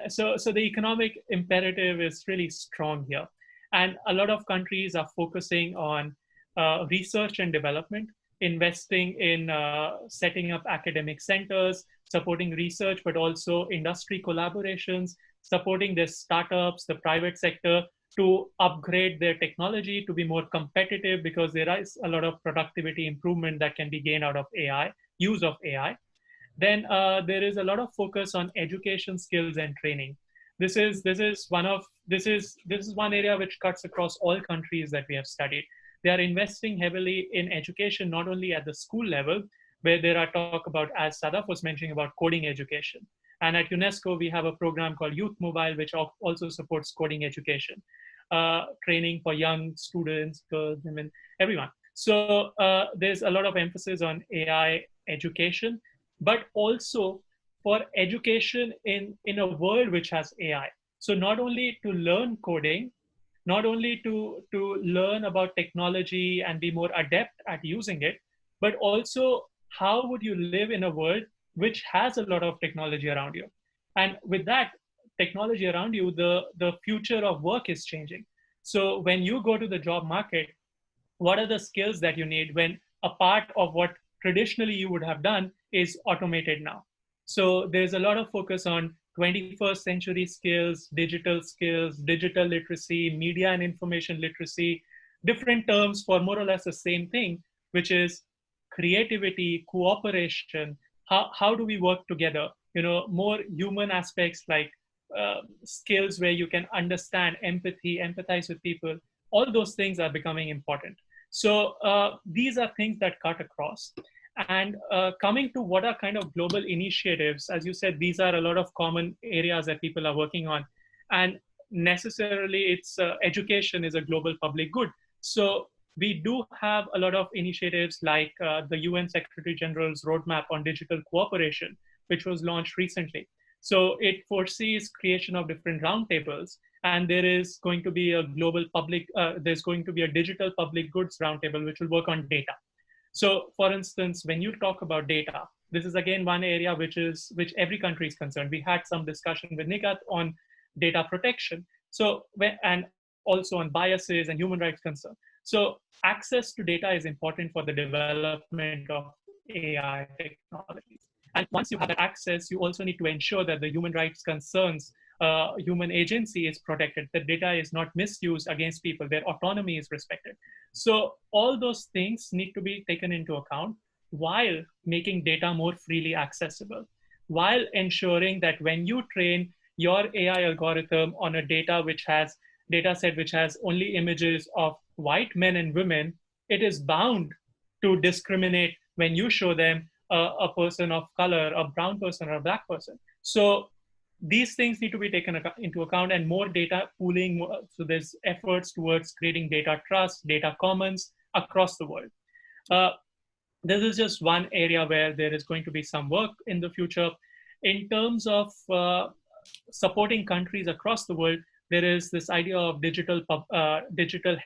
So the economic imperative is really strong here. And a lot of countries are focusing on research and development, investing in setting up academic centers, supporting research, but also industry collaborations, supporting their startups, the private sector, to upgrade their technology to be more competitive, because there is a lot of productivity improvement that can be gained out of AI, use of AI. Then there is a lot of focus on education, skills, and training. This is one area which cuts across all countries that we have studied. They are investing heavily in education, not only at the school level, where there are talk about, as Sadaf was mentioning, about coding education. And at UNESCO, we have a program called Youth Mobile, which also supports coding education, training for young students, girls, women, everyone. So there's a lot of emphasis on AI education, but also for education in a world which has AI. So not only to learn coding, not only to learn about technology and be more adept at using it, but also how would you live in a world which has a lot of technology around you? And with that technology around you, the future of work is changing. So when you go to the job market, what are the skills that you need when a part of what traditionally you would have done is automated now? So there's a lot of focus on 21st century skills, digital literacy, media and information literacy, different terms for more or less the same thing, which is creativity, cooperation. How do we work together? More human aspects like skills where you can understand empathy, empathize with people. All those things are becoming important. So these are things that cut across. And coming to what are kind of global initiatives, as you said, these are a lot of common areas that people are working on. And necessarily, it's education is a global public good. So we do have a lot of initiatives like the UN Secretary General's roadmap on digital cooperation, which was launched recently. So it foresees creation of different roundtables, and there is going to be a global public, there's going to be a digital public goods roundtable, which will work on data. So for instance, when you talk about data, this is again one area which every country is concerned. We had some discussion with Nigat on data protection. So, and also on biases and human rights concern. So access to data is important for the development of AI technologies. And once you have that access, you also need to ensure that the human rights concerns, human agency is protected, that data is not misused against people, their autonomy is respected. So all those things need to be taken into account while making data more freely accessible, while ensuring that when you train your AI algorithm on a data set which has only images of white men and women, it is bound to discriminate when you show them a person of color, a brown person or a black person. So these things need to be taken into account, and more data pooling. So there's efforts towards creating data trust, data commons across the world. This is just one area where there is going to be some work in the future. In terms of supporting countries across the world, there is this idea of digital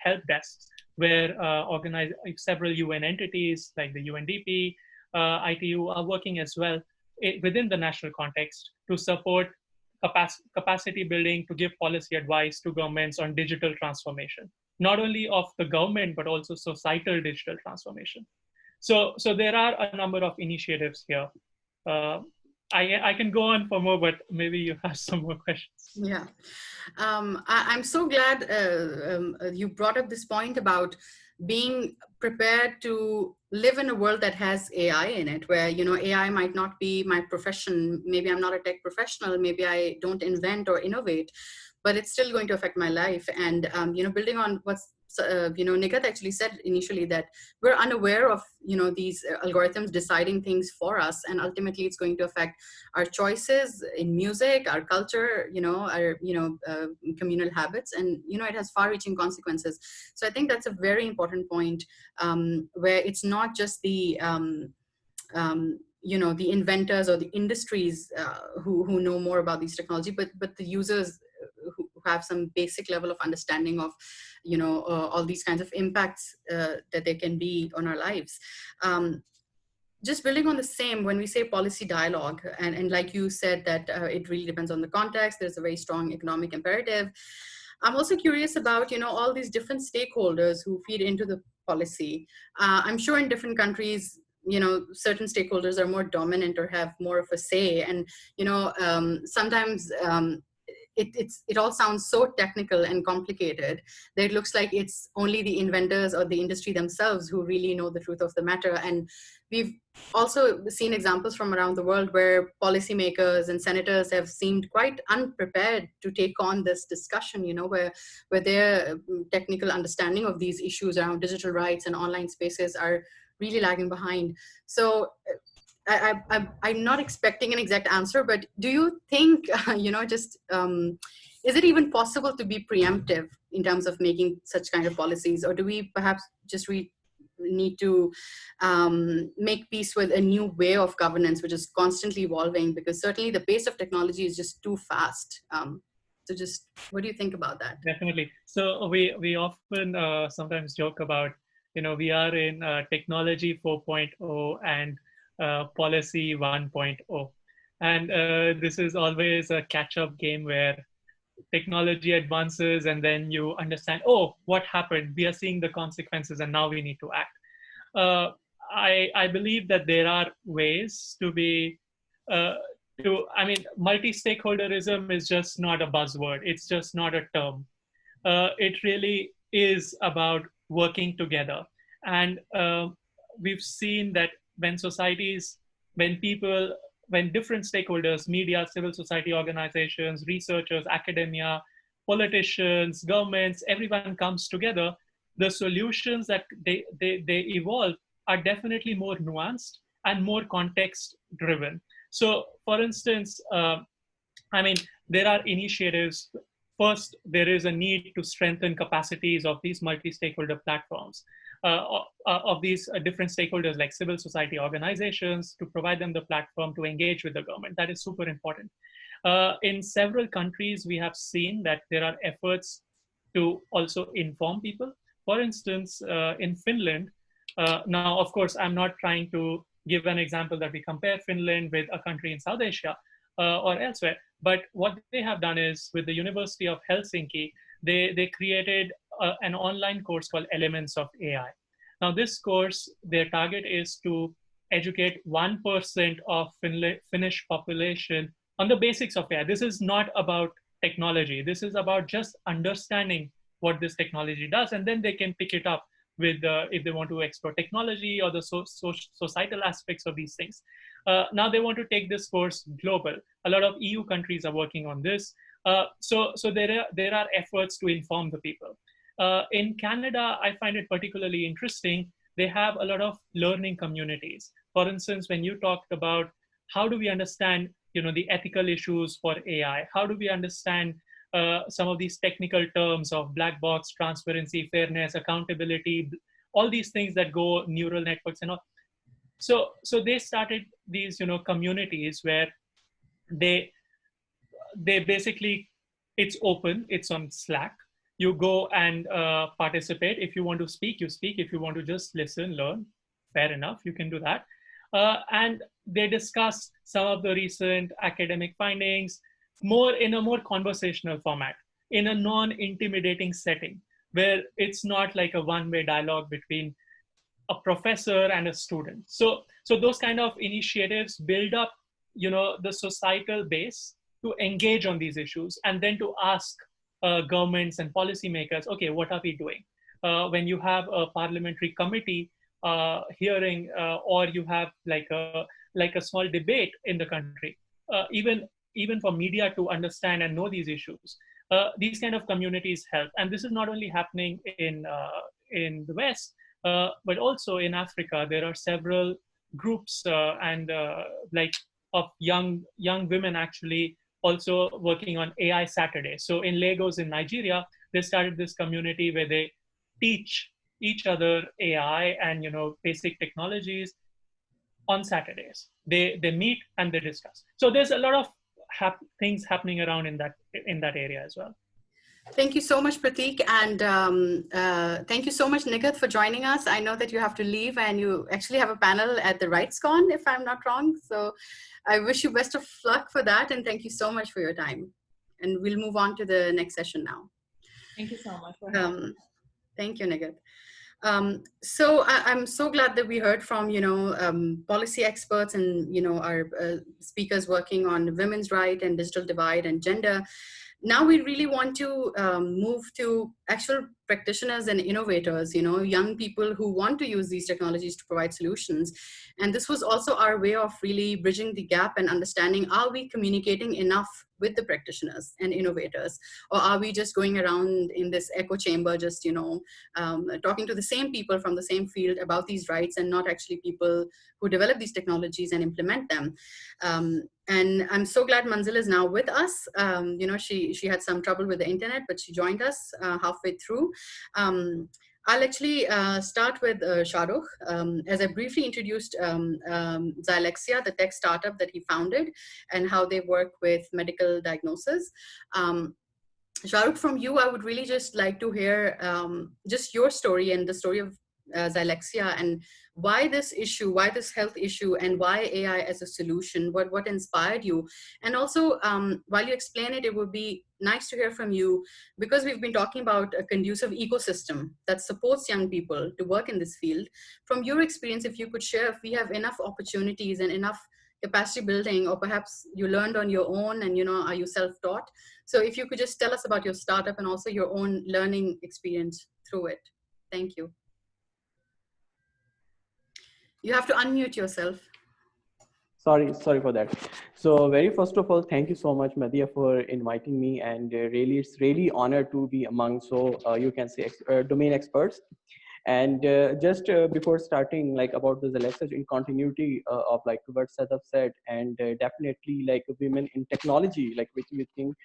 help desks, where several UN entities like the UNDP, ITU are working as well within the national context to support capacity building, to give policy advice to governments on digital transformation, not only of the government, but also societal digital transformation. So there are a number of initiatives here. I can go on for more, but maybe you have some more questions. Yeah, I'm so glad you brought up this point about being prepared to live in a world that has AI in it, where, AI might not be my profession. Maybe I'm not a tech professional. Maybe I don't invent or innovate, but it's still going to affect my life. And, building on what's, Nigat actually said initially, that we're unaware of, these algorithms deciding things for us. And ultimately it's going to affect our choices in music, our culture, our, communal habits, and, it has far reaching consequences. So I think that's a very important point, where it's not just the, the inventors or the industries who know more about these technology, but the users who have some basic level of understanding of all these kinds of impacts that there can be on our lives. Just building on the same, when we say policy dialogue, and like you said, that it really depends on the context, there's a very strong economic imperative. I'm also curious about, all these different stakeholders who feed into the policy. I'm sure in different countries, certain stakeholders are more dominant or have more of a say. And, sometimes it all sounds so technical and complicated that it looks like it's only the inventors or the industry themselves who really know the truth of the matter. And we've also seen examples from around the world where policymakers and senators have seemed quite unprepared to take on this discussion, where their technical understanding of these issues around digital rights and online spaces are really lagging behind. So I'm not expecting an exact answer, but do you think, is it even possible to be preemptive in terms of making such kind of policies? Or do we perhaps just need to make peace with a new way of governance, which is constantly evolving? Because certainly the pace of technology is just too fast. So just, what do you think about that? Definitely. So we often sometimes joke about, we are in technology 4.0 and policy 1.0. And this is always a catch-up game where technology advances and then you understand, oh, what happened? We are seeing the consequences and now we need to act. I believe that there are ways to be, multi-stakeholderism is just not a buzzword. It's just not a term. It really is about working together. And we've seen that when different stakeholders, media, civil society organizations, researchers, academia, politicians, governments, everyone comes together, the solutions that they evolve are definitely more nuanced and more context driven. So for instance, there are initiatives. First, there is a need to strengthen capacities of these multi-stakeholder platforms, of these different stakeholders like civil society organizations, to provide them the platform to engage with the government. That is super important. In several countries, we have seen that there are efforts to also inform people. For instance, in Finland, now, of course, I'm not trying to give an example that we compare Finland with a country in South Asia or elsewhere. But what they have done is, with the University of Helsinki, they created an online course called Elements of AI. Now, this course, their target is to educate 1% of Finnish population on the basics of AI. This is not about technology. This is about just understanding what this technology does, and then they can pick it up with if they want to explore technology or the societal aspects of these things. Now they want to take this course global. A lot of EU countries are working on this. So there are efforts to inform the people. In Canada, I find it particularly interesting. They have a lot of learning communities. For instance, when you talked about how do we understand, the ethical issues for AI, how do we understand some of these technical terms of black box, transparency, fairness, accountability, all these things that go neural networks and all. So they started these, communities where they basically, it's open, it's on Slack. You go and participate. If you want to speak, you speak. If you want to just listen, learn, fair enough, you can do that. And they discuss some of the recent academic findings in a more conversational format, in a non-intimidating setting, where it's not like a one-way dialogue between a professor and a student. So those kind of initiatives build up, the societal base to engage on these issues, and then to ask governments and policymakers, okay, what are we doing? When you have a parliamentary committee hearing, or you have like a small debate in the country, even for media to understand and know these issues, these kind of communities help. And this is not only happening in the West, but also in Africa. There are several groups of young women actually also working on AI Saturday. So in Lagos in Nigeria, they started this community where they teach each other AI and basic technologies. on Saturdays. They meet and they discuss. So there's a lot of things happening around in that area as well. Thank you so much, Prateek, and thank you so much, Nigat, for joining us. I know that you have to leave, and you actually have a panel at the RightsCon, if I'm not wrong. So I wish you best of luck for that, and thank you so much for your time. And we'll move on to the next session now. Thank you so much for having me. Thank you, Nigat. So I'm so glad that we heard from, policy experts and, our speakers working on women's right and digital divide and gender. Now we really want to move to actual practitioners and innovators, young people who want to use these technologies to provide solutions. And this was also our way of really bridging the gap and understanding, are we communicating enough with the practitioners and innovators, or are we just going around in this echo chamber, just talking to the same people from the same field about these rights, and not actually people who develop these technologies and implement them. And I'm so glad Manzil is now with us. She had some trouble with the internet, but she joined us halfway through. I'll actually start with Shahrukh. As I briefly introduced Xylexia, the tech startup that he founded, and how they work with medical diagnosis. Shahrukh, from you, I would really just like to hear just your story and the story of Xylexia, and why this issue, why this health issue, and why AI as a solution, what inspired you. And also, while you explain it, it would be nice to hear from you, because we've been talking about a conducive ecosystem that supports young people to work in this field. From your experience, if you could share if we have enough opportunities and enough capacity building, or perhaps you learned on your own and are you self-taught. So if you could just tell us about your startup and also your own learning experience through it. Thank you. You have to unmute yourself. Sorry for that. So very first of all, thank you so much, Madhya, for inviting me, and it's really honored to be among you can say domain experts. And just before starting, like about the Alexa, in continuity of like what Sadaf said, and definitely like women in technology, like which we think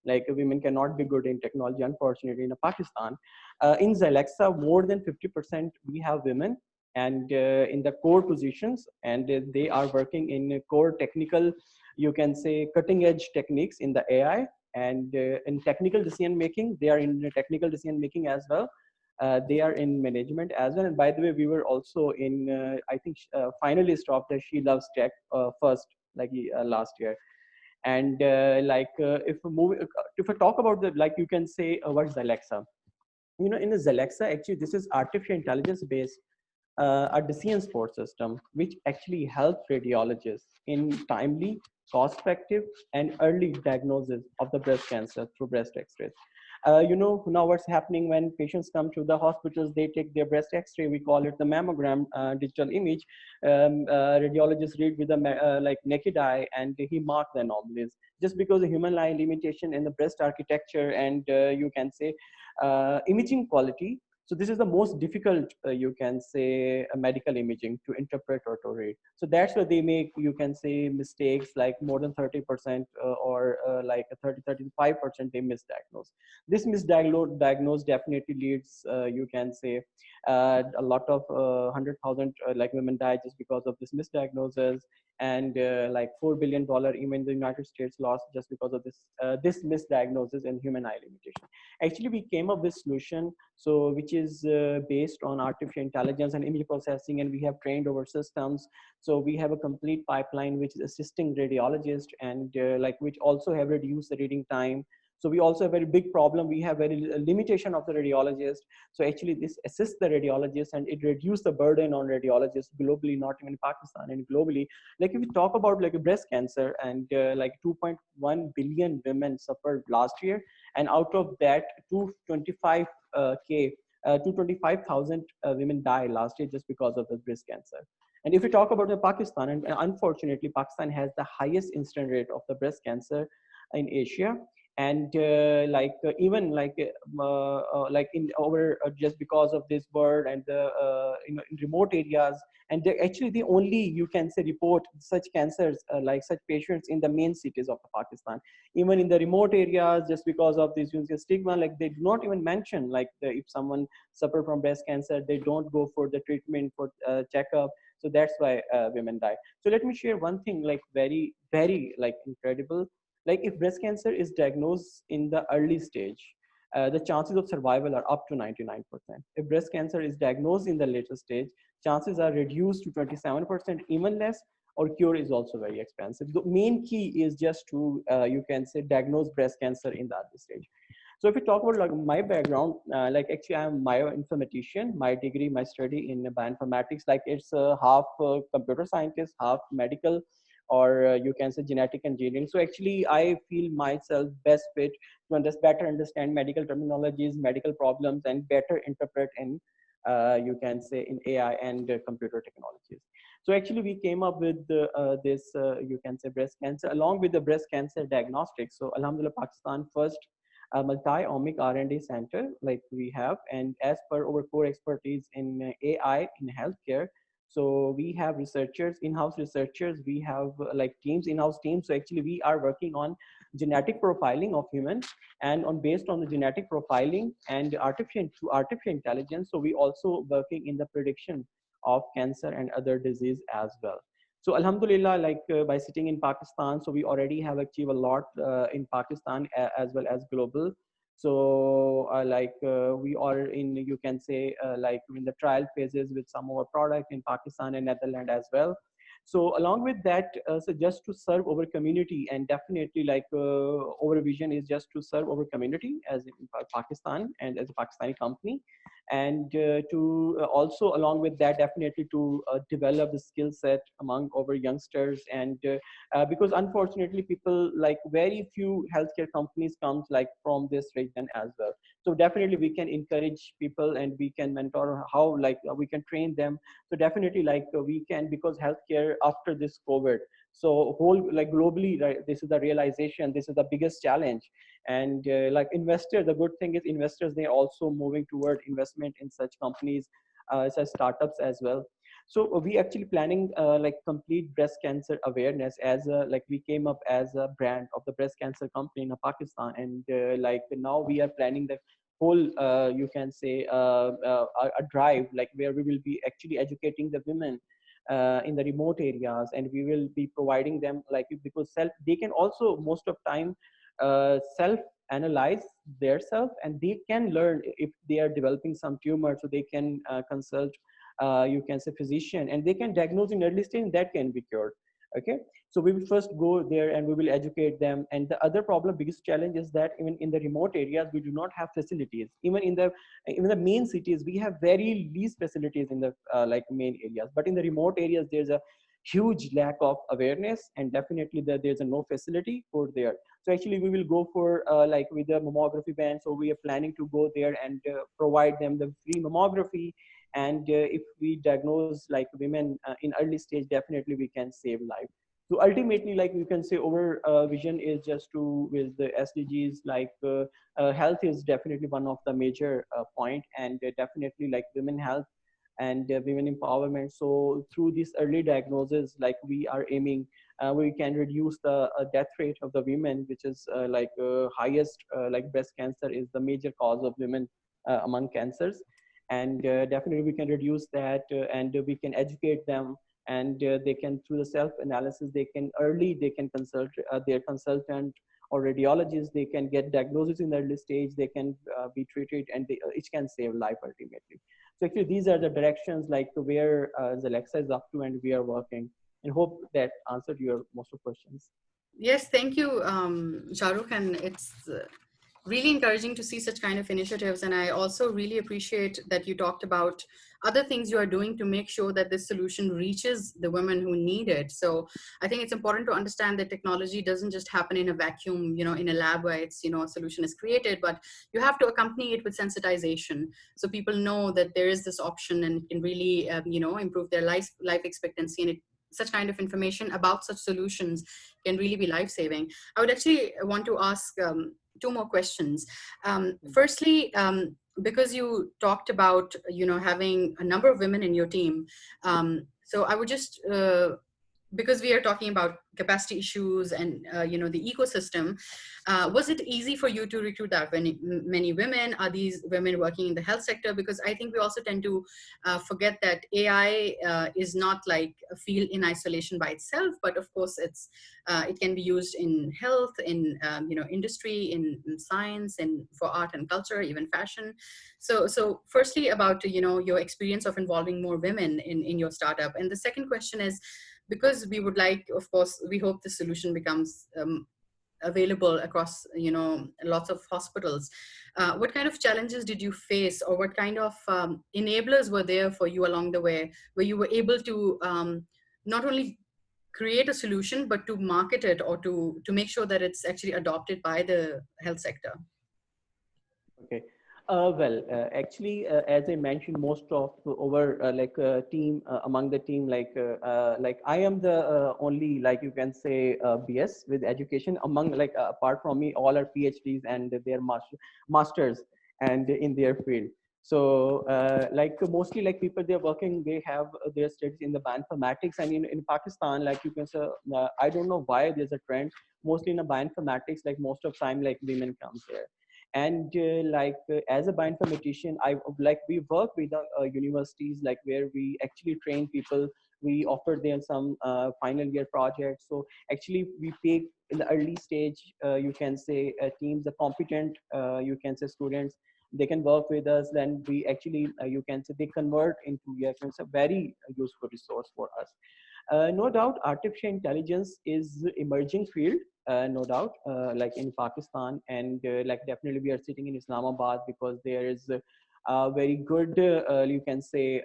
like women cannot be good in technology, unfortunately, in Pakistan. In Alexa, more than 50% we have women, and in the core positions, and they are working in core technical, you can say cutting edge techniques in the AI, and in technical decision making, they are in technical decision making as well. They are in management as well. And by the way, we were also in, I think, finalist of the She Loves Tech first, like last year. And if I talk about the, like you can say, what's Alexa? In the Alexa, actually, this is artificial intelligence based a decision support system, which actually helps radiologists in timely, cost-effective, and early diagnosis of the breast cancer through breast X-rays. Now what's happening when patients come to the hospitals, they take their breast X-ray, we call it the mammogram digital image. Radiologists read with the like naked eye, and he marks the anomalies. Just because of human eye limitation in the breast architecture and you can say imaging quality. So this is the most difficult, you can say, medical imaging to interpret or to read. So that's why they make, you can say, mistakes like more than 30% or like 35% they misdiagnose. This misdiagnose definitely leads, you can say, a lot of 100,000 like women die just because of this misdiagnosis, and like $4 billion even the United States lost just because of this misdiagnosis and human eye limitation. Actually, we came up with solution, so which is based on artificial intelligence and image processing, and we have trained our systems. So we have a complete pipeline which is assisting radiologists, and like which also have reduced the reading time. So we also have a very big problem. We have very limitation of the radiologist. So actually this assists the radiologist, and it reduces the burden on radiologists globally, not even in Pakistan, and globally. Like if we talk about like a breast cancer, and like 2.1 billion women suffered last year. And out of that 225,000 women died last year just because of the breast cancer. And if we talk about the Pakistan, and unfortunately Pakistan has the highest incidence rate of the breast cancer in Asia. and like in over just because of this bird and the in remote areas, and actually they only, you can say, report such cancers like such patients in the main cities of Pakistan. Even in the remote areas, just because of this stigma, like they do not even mention, like if someone suffer from breast cancer, they don't go for the treatment for checkup. So that's why women die. So let me share one thing, like very very like incredible. Like if breast cancer is diagnosed in the early stage, the chances of survival are up to 99%. If breast cancer is diagnosed in the later stage, chances are reduced to 27%, even less, or cure is also very expensive. The main key is just to, you can say, diagnose breast cancer in the early stage. So if we talk about like my background, like actually I'm bioinformatician. My degree, my study in bioinformatics, like it's half computer scientist, half medical, or you can say genetic engineering. So actually I feel myself best fit to better understand medical terminologies, medical problems, and better interpret in, you can say, in AI and computer technologies. So actually we came up with this, you can say, breast cancer, along with the breast cancer diagnostics. So Alhamdulillah, Pakistan first multi-omic R&D center like we have, and as per our core expertise in AI in healthcare. So we have researchers, in-house researchers, we have like teams, in-house teams. So actually we are working on genetic profiling of humans, and on based on the genetic profiling and artificial intelligence. So we also working in the prediction of cancer and other disease as well. So Alhamdulillah, like by sitting in Pakistan, so we already have achieved a lot in Pakistan as well as global. So we are in, you can say, like in the trial phases with some of our product in Pakistan and Netherlands as well. So along with that, so just to serve our community, and definitely like our vision is just to serve our community as in Pakistan and as a Pakistani company, and to also along with that, definitely to develop the skill set among our youngsters. And because unfortunately people, like very few healthcare companies comes like from this region as well. So definitely we can encourage people, and we can mentor how, like we can train them. So definitely like we can, because healthcare after this COVID, so whole like globally, right, this is the realization, this is the biggest challenge. And like investor, the good thing is investors, they're also moving toward investment in such companies, such startups as well. So we actually planning like complete breast cancer awareness as a, like we came up as a brand of the breast cancer company in Pakistan. And like now we are planning the whole, you can say, a drive, like where we will be actually educating the women in the remote areas, and we will be providing them, like, because self, they can also most of time self analyze their self, and they can learn if they are developing some tumor, so they can consult, you can say, physician, and they can diagnose in early stage, that can be cured. Okay, so we will first go there and we will educate them. And the other problem, biggest challenge, is that even in the remote areas we do not have facilities. Even the main cities, we have very least facilities in the like main areas, but in the remote areas there's a huge lack of awareness, and definitely there's a no facility for there. So actually we will go for like with the mammography ban. So we are planning to go there and provide them the free mammography. And if we diagnose like women in early stage, definitely we can save life. So ultimately, like you can say, our vision is just to, with the SDGs, like health is definitely one of the major point, and definitely like women health and women empowerment. So through this early diagnosis, like we are aiming, we can reduce the death rate of the women, which is like highest, like breast cancer is the major cause of women among cancers. And definitely we can reduce that, and we can educate them, and they can, through the self analysis, they can early, they can consult their consultant or radiologist, they can get diagnosis in the early stage, they can be treated, and they, each can save life ultimately. So actually these are the directions like where Zalexa is up to, and we are working, and hope that answered your most of questions. Yes, thank you, Shahrukh, and it's really encouraging to see such kind of initiatives. And I also really appreciate that you talked about other things you are doing to make sure that this solution reaches the women who need it. So I think it's important to understand that technology doesn't just happen in a vacuum, you know, in a lab where it's, you know, a solution is created, but you have to accompany it with sensitization. So people know that there is this option and can really, you know, improve their life expectancy. And it such kind of information about such solutions can really be life-saving. I would actually want to ask two more questions. Firstly, because you talked about, having a number of women in your team, so I would just, because we are talking about capacity issues and the ecosystem, was it easy for you to recruit that many women? Are these women working in the health sector? Because I think we also tend to forget that AI is not like a field in isolation by itself, but of course it can be used in health, in industry, in science, and for art and culture, even fashion. So firstly, about your experience of involving more women in your startup, and the second question is, because we would like, of course, we hope the solution becomes available across lots of hospitals. What kind of challenges did you face, or what kind of enablers were there for you along the way, where you were able to not only create a solution but to market it, or to make sure that it's actually adopted by the health sector? Okay. Actually, as I mentioned, most of our team among the team, like I am the only, like you can say, BS with education among, like apart from me, all are PhDs and their masters and in their field. So like mostly like people they're working, they have their studies in the bioinformatics, and in Pakistan, like you can say, I don't know why there's a trend mostly in the bioinformatics, like most of time like women comes there. And as a bioinformatician, I like we work with the universities, like where we actually train people, we offer them some final year projects. So actually we pick in the early stage, you can say teams, the competent you can say students, they can work with us. Then we actually you can say they convert into, yeah, it's a very useful resource for us. No doubt artificial intelligence is emerging field, no doubt, like in Pakistan, and like definitely we are sitting in Islamabad because there is a very good, you can say,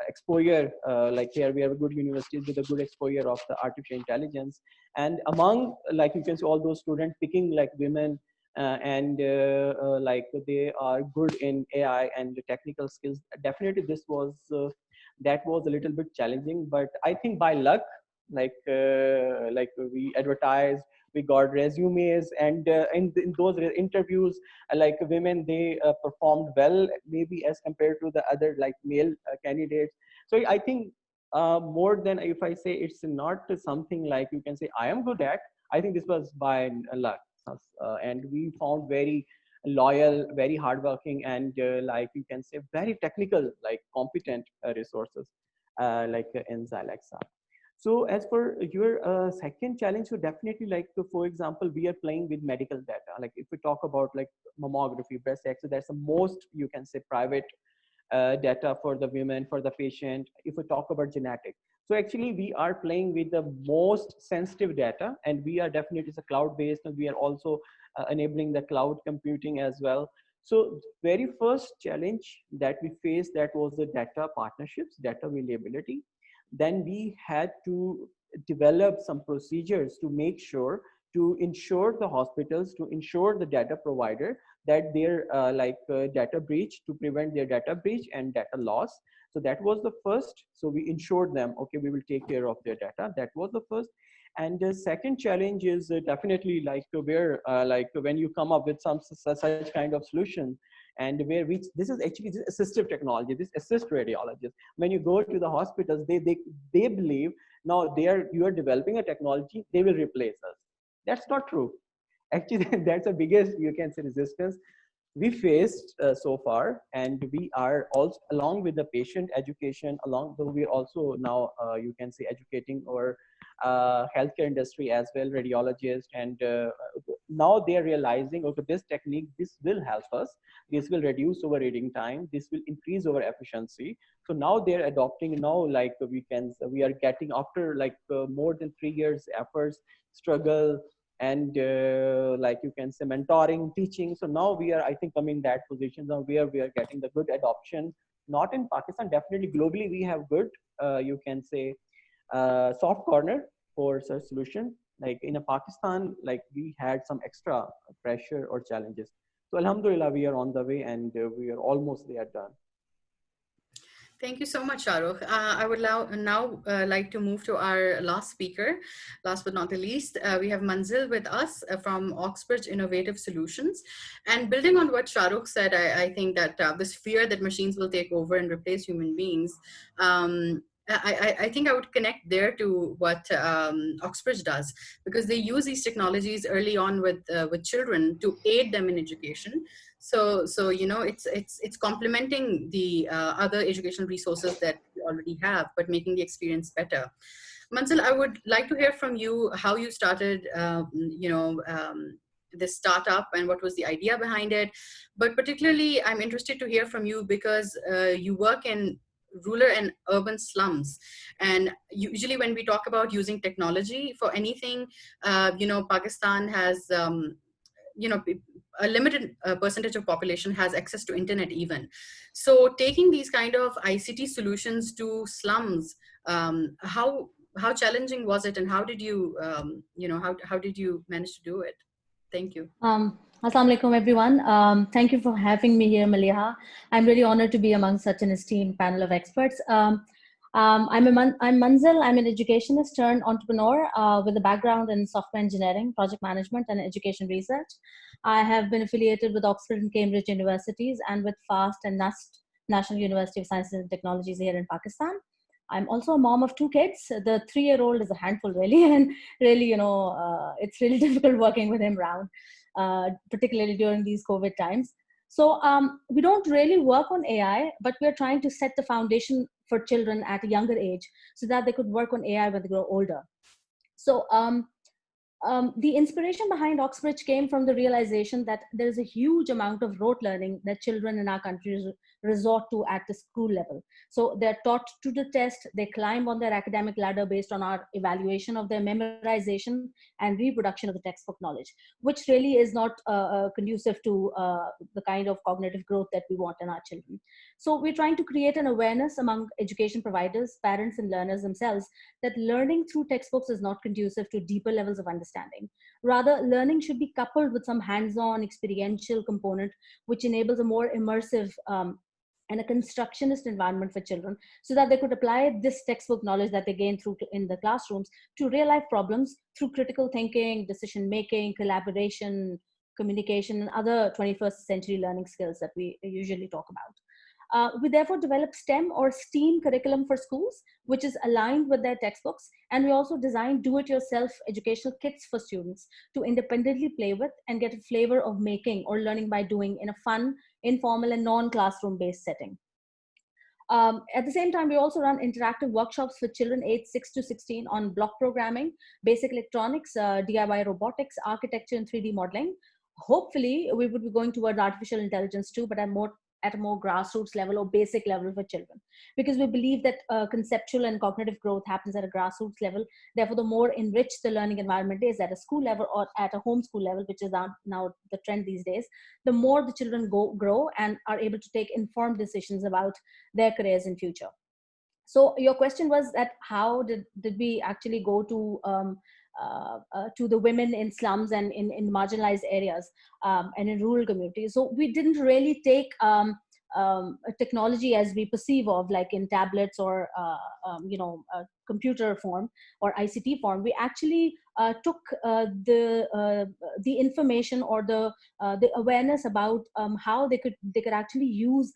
exposure. Like here we have good universities with a good exposure of the artificial intelligence, and among, like you can see, all those students picking like women, and like they are good in AI and the technical skills. Definitely, this was that was a little bit challenging, but I think by luck, like we advertised, we got resumes, and in those interviews, like women, they performed well, maybe as compared to the other like male candidates. So I think more than if I say it's not something like you can say I am good at, I think this was by luck. And we found very loyal, very hardworking, and like you can say very technical, like competent resources, in Zylexa. So as for your second challenge, so definitely like, for example, we are playing with medical data. Like if we talk about like mammography, breast x-ray, that's the most, you can say, private data for the women, for the patient. If we talk about genetic, so actually we are playing with the most sensitive data, and we are definitely, it's a cloud-based, and we are also enabling the cloud computing as well. So very first challenge that we faced, that was the data partnerships, data availability. Then we had to develop some procedures to make sure, to ensure the hospitals, to ensure the data provider that their data breach, to prevent their data breach and data loss. So that was the first. So we ensured them, okay, we will take care of their data. That was the first. And the second challenge is definitely like where like when you come up with some such kind of solution, and where we, this is actually this assistive technology, this assist radiologists. When you go to the hospitals, they believe now you are developing a technology, they will replace us. That's not true. Actually, that's the biggest, you can say, resistance we faced so far. And we are also, along with the patient education, along though we are also now you can say educating our healthcare industry as well, radiologists, and now they are realizing, okay, this technique, this will help us, this will reduce our reading time, this will increase our efficiency. So now they're adopting, now like we are getting, after like more than 3 years efforts, struggle, and like you can say mentoring, teaching. So now we are, I think, coming that position now where we are getting the good adoption, not in Pakistan, definitely globally we have good you can say soft corner for such solution. Like in a Pakistan, like we had some extra pressure or challenges. So alhamdulillah, we are on the way, and we are almost there done. Thank you so much, Shahrukh. I would now like to move to our last speaker. Last but not the least, we have Manzil with us from Oxbridge Innovative Solutions. And building on what Shahrukh said, I think that this fear that machines will take over and replace human beings, I think I would connect there to what Oxbridge does, because they use these technologies early on with children to aid them in education. So you know, it's complementing the other educational resources that we already have, but making the experience better. Mansell, I would like to hear from you how you started, this startup and what was the idea behind it. But particularly, I'm interested to hear from you because you work in rural and urban slums, and usually when we talk about using technology for anything, Pakistan has a limited percentage of population has access to internet even. So taking these kind of ICT solutions to slums, how challenging was it, and how did you how did you manage to do it? Thank you. Assalamu alaikum, everyone. Thank you for having me here, Maliha. I'm really honored to be among such an esteemed panel of experts. I'm Manzil. I'm an educationist turned entrepreneur with a background in software engineering, project management, and education research. I have been affiliated with Oxford and Cambridge universities and with FAST and NUST, National University of Sciences and Technologies here in Pakistan. I'm also a mom of 2 kids. The 3-year-old is a handful, really, and really, it's really difficult working with him around, particularly during these COVID times. So we don't really work on AI, but we're trying to set the foundation for children at a younger age so that they could work on AI when they grow older. So the inspiration behind Oxbridge came from the realization that there's a huge amount of rote learning that children in our country resort to at the school level. So they're taught to the test, they climb on their academic ladder based on our evaluation of their memorization and reproduction of the textbook knowledge, which really is not conducive to the kind of cognitive growth that we want in our children. So we're trying to create an awareness among education providers, parents, and learners themselves that learning through textbooks is not conducive to deeper levels of understanding. Rather, learning should be coupled with some hands-on experiential component, which enables a more immersive and a constructionist environment for children so that they could apply this textbook knowledge that they gain through in the classrooms to real life problems through critical thinking, decision making, collaboration, communication, and other 21st century learning skills that we usually talk about. We therefore develop STEM or STEAM curriculum for schools, which is aligned with their textbooks. And we also design do-it-yourself educational kits for students to independently play with and get a flavor of making or learning by doing in a fun, informal, and non-classroom based setting. At the same time, we also run interactive workshops for children aged 6 to 16 on block programming, basic electronics, DIY robotics, architecture, and 3D modeling. Hopefully, we would be going towards artificial intelligence too, but at a more grassroots level or basic level for children, because we believe that conceptual and cognitive growth happens at a grassroots level. Therefore, the more enriched the learning environment is at a school level or at a homeschool level, which is now the trend these days, the more the children grow and are able to take informed decisions about their careers in future. So your question was that how did we actually go to the women in slums and in marginalized areas and in rural communities. So we didn't really take technology as we perceive of, like in tablets or computer form or ICT form. We actually took the information or the awareness about how they could actually use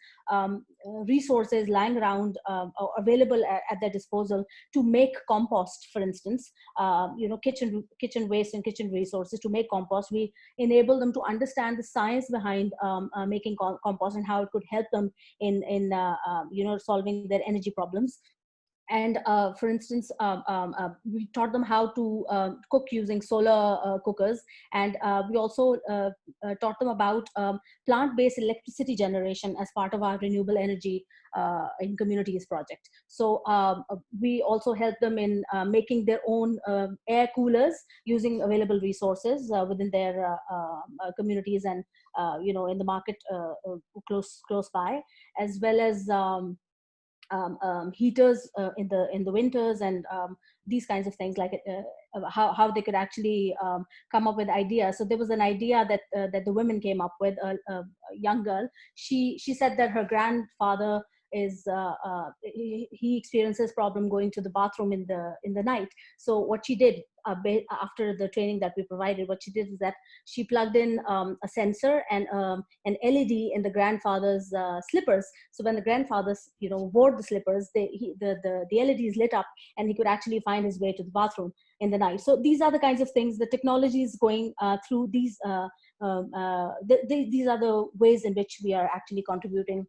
resources lying around or available at their disposal to make compost, for instance, kitchen waste and kitchen resources to make compost. We enable them to understand the science behind making compost and how it could help them in solving their energy problems. And for instance, we taught them how to cook using solar cookers, and we also taught them about plant-based electricity generation as part of our renewable energy in communities project. So we also help them in making their own air coolers using available resources within their communities and in the market close by, as well as heaters in the winters, and these kinds of things, like how they could actually come up with ideas. So there was an idea that the women came up with. A young girl, she said that her grandfather he experiences problem going to the bathroom in the night. So what she did after the training that we provided, what she did is that she plugged in a sensor and an LED in the grandfather's slippers. So when the grandfather wore the slippers, the LED is lit up, and he could actually find his way to the bathroom in the night. So these are the kinds of things the technology is going through. These are the ways in which we are actually contributing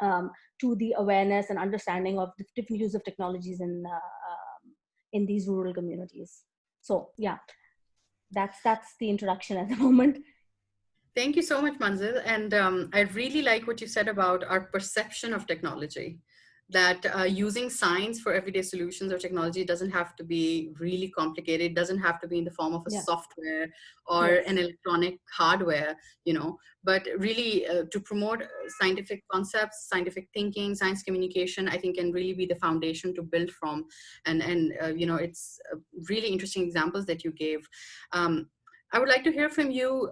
to the awareness and understanding of the different use of technologies in these rural communities. So yeah, that's the introduction at the moment. Thank you so much, Manzil. And I really like what you said about our perception of technology, that using science for everyday solutions or technology doesn't have to be really complicated. It doesn't have to be in the form of a software or an electronic hardware, but really to promote scientific concepts, scientific thinking, science communication, I think can really be the foundation to build from. And it's really interesting examples that you gave. I would like to hear from you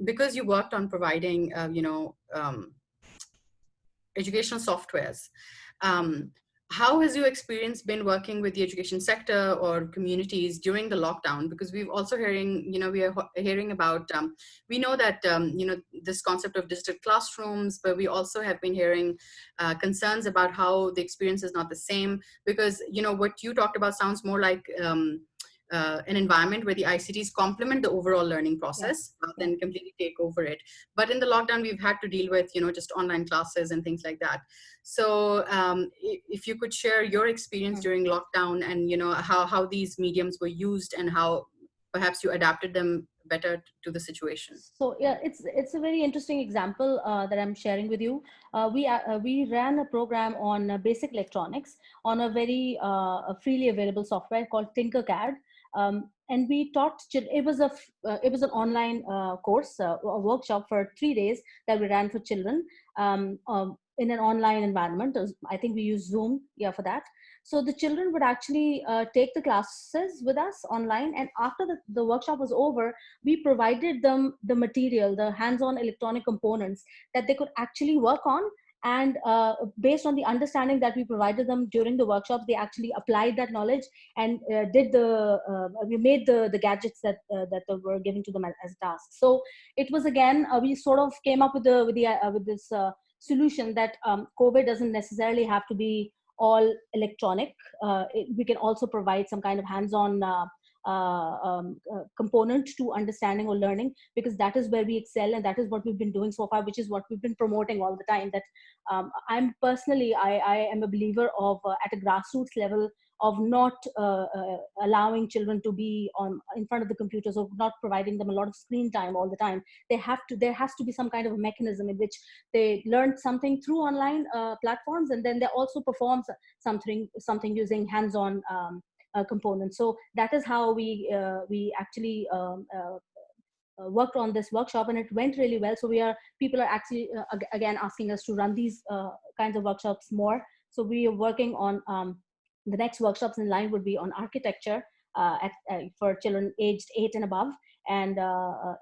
because you worked on providing, educational softwares. How has your experience been working with the education sector or communities during the lockdown? Because we've also hearing, we are hearing about, we know that, this concept of digital classrooms, but we also have been hearing concerns about how the experience is not the same, because, what you talked about sounds more like an environment where the ICTs complement the overall learning process rather than completely take over it. But in the lockdown, we've had to deal with, just online classes and things like that. So if you could share your experience during lockdown and, how these mediums were used and how perhaps you adapted them better to the situation. So yeah, it's a very interesting example that I'm sharing with you. We ran a program on basic electronics on a very freely available software called Tinkercad. And we taught it was an online course, a workshop for 3 days that we ran for children in an online environment. I think we used Zoom for that. So the children would actually take the classes with us online, and after the workshop was over, we provided them the material, the hands-on electronic components that they could actually work on. And based on the understanding that we provided them during the workshops, they actually applied that knowledge and we made the gadgets that were given to them as tasks. So it was, again, we sort of came up with this solution that COVID doesn't necessarily have to be all electronic. We can also provide some kind of hands-on component to understanding or learning, because that is where we excel, and that is what we've been doing so far, which is what we've been promoting all the time. That I'm personally, I am a believer of at a grassroots level of not allowing children to be in front of the computers, or not providing them a lot of screen time all the time. There has to be some kind of a mechanism in which they learn something through online platforms, and then they also perform something using hands-on components. So that is how we actually worked on this workshop, and it went really well. So people are actually again asking us to run these kinds of workshops more. So we are working on the next workshops in line would be on architecture for children aged 8 and above, and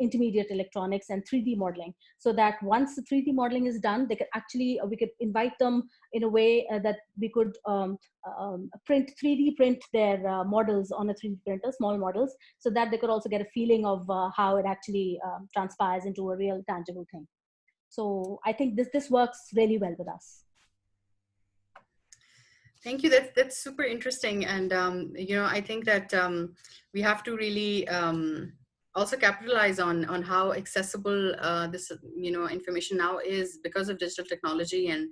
intermediate electronics and 3D modeling, so that once the 3D modeling is done, they could actually, we could invite them in a way that we could 3D print their models on a 3D printer, small models, so that they could also get a feeling of how it actually transpires into a real tangible thing. So I think this works really well with us. Thank you. That's super interesting. And, I think that we have to really also capitalize on how accessible this, information now is because of digital technology. And,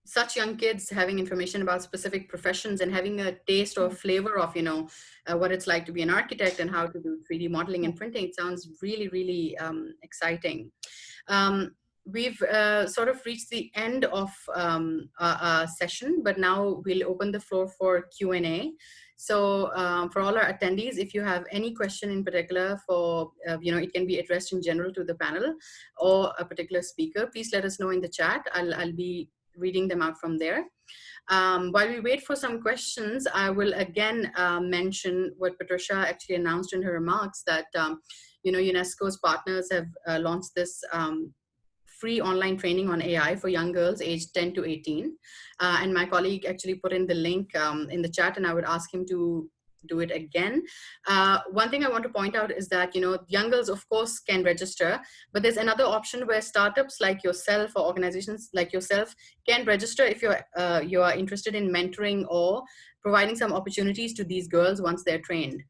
such young kids having information about specific professions and having a taste or flavor of, what it's like to be an architect and how to do 3D modeling and printing. It sounds really, really exciting. We've sort of reached the end of our session, but now we'll open the floor for Q&A. So for all our attendees, if you have any question in particular for, it can be addressed in general to the panel or a particular speaker, please let us know in the chat. I'll be reading them out from there. While we wait for some questions, I will again mention what Patricia actually announced in her remarks, that, UNESCO's partners have launched this free online training on AI for young girls aged 10 to 18. And my colleague actually put in the link in the chat, and I would ask him to do it again. One thing I want to point out is that, you know, young girls, of course, can register, but there's another option where startups like yourself or organizations like yourself can register if you are interested in mentoring or providing some opportunities to these girls once they're trained.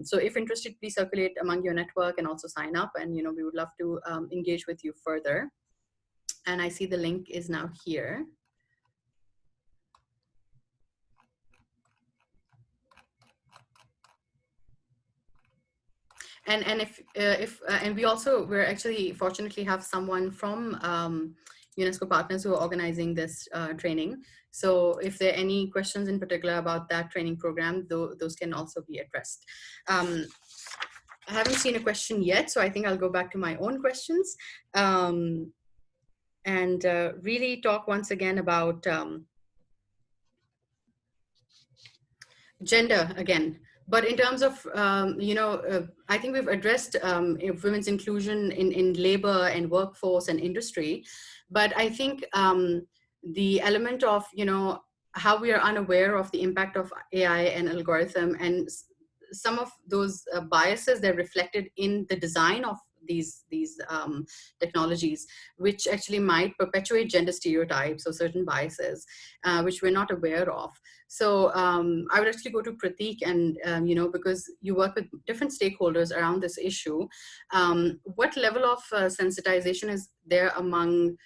So if interested, please circulate among your network and also sign up, and, you know, we would love to engage with you further. And I see the link is now here. And and we're actually fortunately have someone from UNESCO partners who are organizing this training. So if there are any questions in particular about that training program, those can also be addressed. I haven't seen a question yet, so I think I'll go back to my own questions and really talk once again about gender again. But in terms of, I think we've addressed women's inclusion in labor and workforce and industry. But I think the element of, you know, how we are unaware of the impact of AI and algorithm, and some of those biases that are reflected in the design of these technologies, which actually might perpetuate gender stereotypes or certain biases, which we're not aware of. So I would actually go to Prateek, and because you work with different stakeholders around this issue, what level of sensitization is there among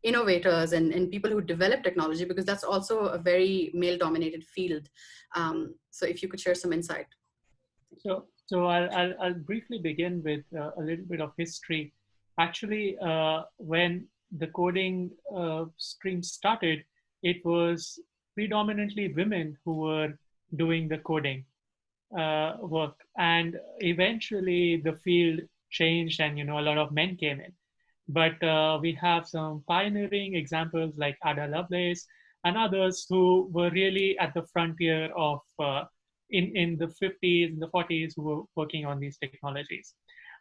innovators and people who develop technology, because that's also a very male-dominated field. So if you could share some insight. So I'll briefly begin with a little bit of history. Actually, when the coding stream started, it was predominantly women who were doing the coding work, and eventually the field changed, and a lot of men came in. But we have some pioneering examples like Ada Lovelace and others who were really at the frontier of in the 50s and the 40s who were working on these technologies.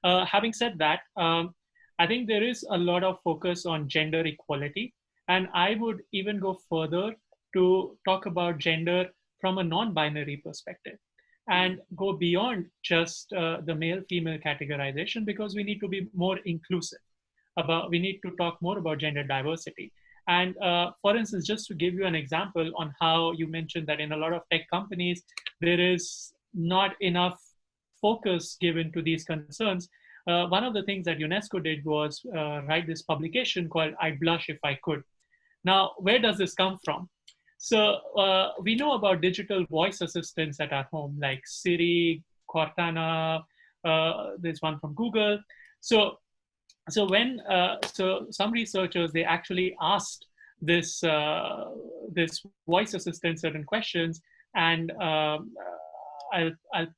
Having said that, I think there is a lot of focus on gender equality. And I would even go further to talk about gender from a non-binary perspective and go beyond just the male-female categorization, because we need to be more inclusive. We need to talk more about gender diversity. And for instance, just to give you an example on how you mentioned that in a lot of tech companies, there is not enough focus given to these concerns. One of the things that UNESCO did was write this publication called "I'd Blush If I Could." Now, where does this come from? So we know about digital voice assistants at our home, like Siri, Cortana, there's one from Google. So some researchers, they actually asked this voice assistant certain questions, and I'll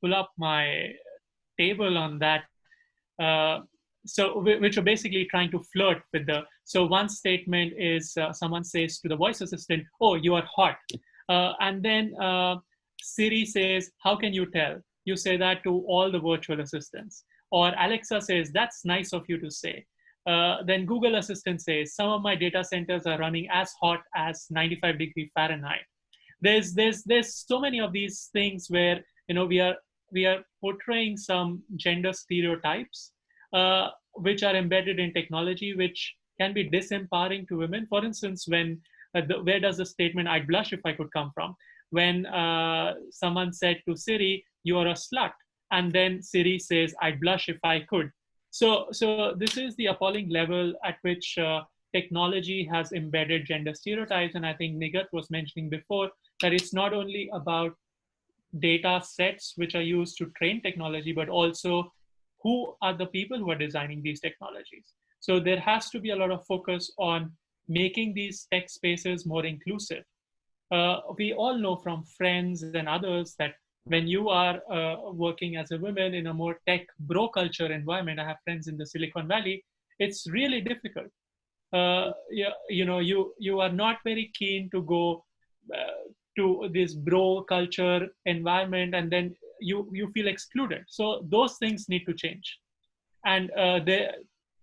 pull up my table on that. Which are basically trying to flirt with so one statement is someone says to the voice assistant, "Oh, you are hot." And then Siri says, "How can you tell?" You say that to all the virtual assistants. Or Alexa says, "That's nice of you to say." Then Google Assistant says, "Some of my data centers are running as hot as 95 degrees Fahrenheit." There's so many of these things where we are portraying some gender stereotypes which are embedded in technology, which can be disempowering to women. For instance, when where does the statement "I'd blush if I could" come from? When someone said to Siri, "You are a slut," and then Siri says, "I'd blush if I could." So this is the appalling level at which technology has embedded gender stereotypes. And I think Nigat was mentioning before that it's not only about data sets which are used to train technology, but also who are the people who are designing these technologies. So there has to be a lot of focus on making these tech spaces more inclusive. We all know from friends and others that when you are working as a woman in a more tech bro culture environment, I have friends in the Silicon Valley, it's really difficult. You are not very keen to go to this bro culture environment, and then you feel excluded. So those things need to change. And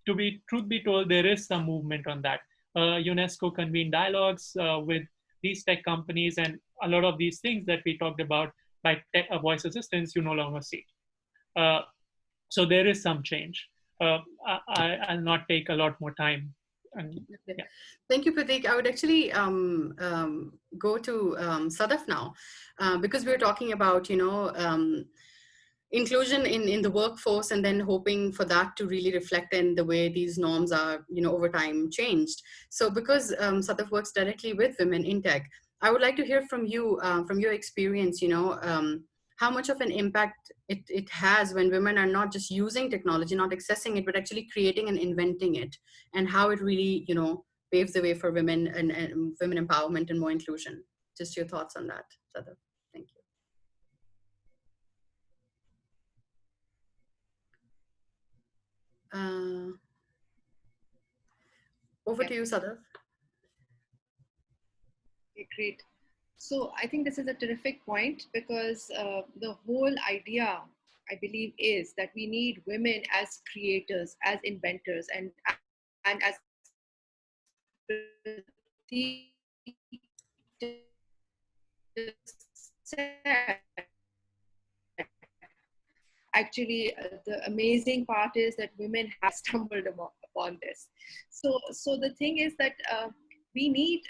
to be truth be told, there is some movement on that. UNESCO convened dialogues with these tech companies, and a lot of these things that we talked about by voice assistants, you no longer see. Uh, so there is some change. I'll not take a lot more time. And, Okay. yeah. Thank you, Pratik. I would actually go to Sadaf now, because we're talking about, inclusion in the workforce, and then hoping for that to really reflect in the way these norms are, over time changed. So because Sadaf works directly with women in tech, I would like to hear from you, from your experience, how much of an impact it has when women are not just using technology, not accessing it, but actually creating and inventing it, and how it really, paves the way for women and women empowerment and more inclusion. Just your thoughts on that, Sadaf. Thank you. Over to you, Sadaf. Okay, great. So I think this is a terrific point, because the whole idea, I believe, is that we need women as creators, as inventors, and as actually the amazing part is that women have stumbled upon this. So the thing is that we need,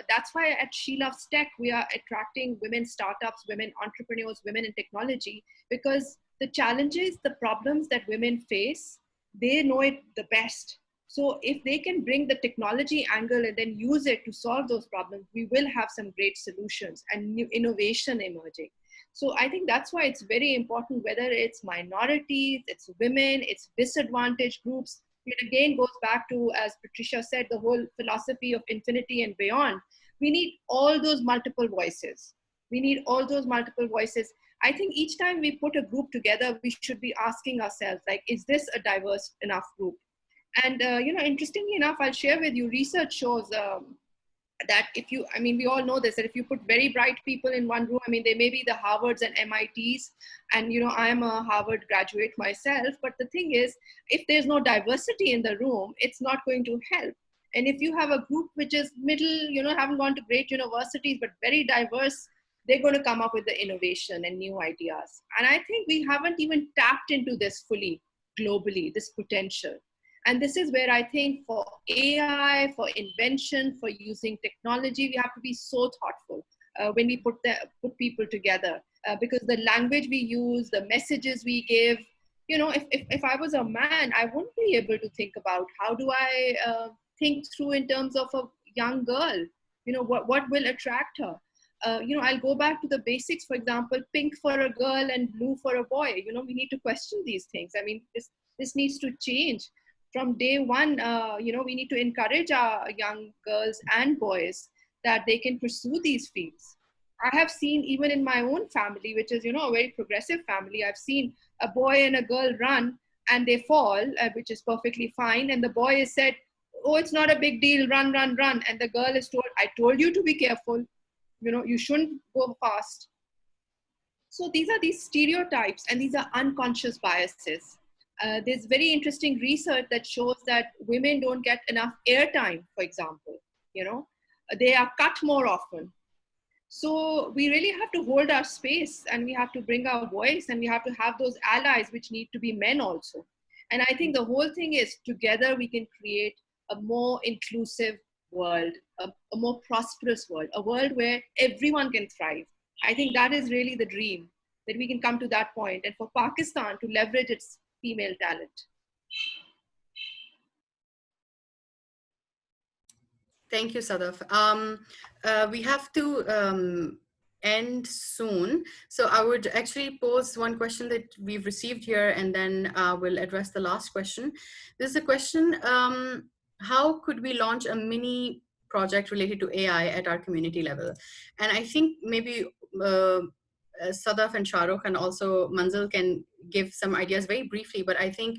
that's why at She Loves Tech, we are attracting women startups, women entrepreneurs, women in technology, because the challenges, the problems that women face, they know it the best. So if they can bring the technology angle and then use it to solve those problems, we will have some great solutions and new innovation emerging. So I think that's why it's very important, whether it's minorities, it's women, it's disadvantaged groups. It again goes back to, as Patricia said, the whole philosophy of infinity and beyond. We need all those multiple voices. We need all those multiple voices. I think each time we put a group together, we should be asking ourselves, like, is this a diverse enough group? And, interestingly enough, I'll share with you, research shows that if you, I mean, we all know this, that if you put very bright people in one room, I mean, they may be the Harvards and MITs, and, I'm a Harvard graduate myself, but the thing is, if there's no diversity in the room, it's not going to help. And if you have a group which is middle, haven't gone to great universities, but very diverse, they're going to come up with the innovation and new ideas. And I think we haven't even tapped into this fully globally, this potential. And this is where I think for AI, for invention, for using technology, we have to be so thoughtful when we put people together, because the language we use, the messages we give, if I was a man, I wouldn't be able to think about how do I think through in terms of a young girl, what will attract her. I'll go back to the basics, for example, pink for a girl and blue for a boy. We need to question these things. I mean, this needs to change. From day one, we need to encourage our young girls and boys that they can pursue these fields. I have seen, even in my own family, which is, a very progressive family, I've seen a boy and a girl run and they fall, which is perfectly fine. And the boy is said, oh, it's not a big deal, run, run, run. And the girl is told, I told you to be careful. You shouldn't go fast. So these are these stereotypes, and these are unconscious biases. There's very interesting research that shows that women don't get enough airtime, for example. They are cut more often. So we really have to hold our space, and we have to bring our voice, and we have to have those allies, which need to be men also. And I think the whole thing is, together we can create a more inclusive world, a more prosperous world, a world where everyone can thrive. I think that is really the dream, that we can come to that point, and for Pakistan to leverage its female talent. Thank you, Sadaf. We have to end soon. So I would actually pose one question that we've received here, and then we'll address the last question. This is a question, how could we launch a mini project related to AI at our community level? And I think maybe Sadaf and Shahrukh and also Manzil can give some ideas very briefly, but I think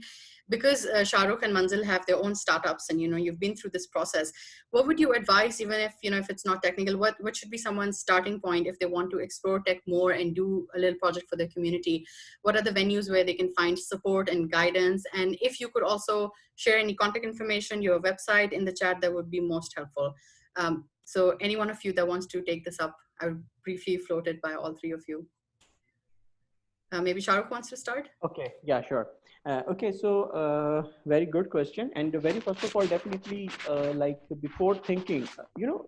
because Shahrukh and Manzil have their own startups, and you've been through this process, what would you advise, even if if it's not technical, what should be someone's starting point if they want to explore tech more and do a little project for their community? What are the venues where they can find support and guidance? And if you could also share any contact information, your website in the chat, that would be most helpful. So any one of you that wants to take this up, I would briefly float it by all three of you. Maybe Shahrukh wants to start. Okay, yeah, sure. Okay, so very good question. And very first of all, definitely like before thinking,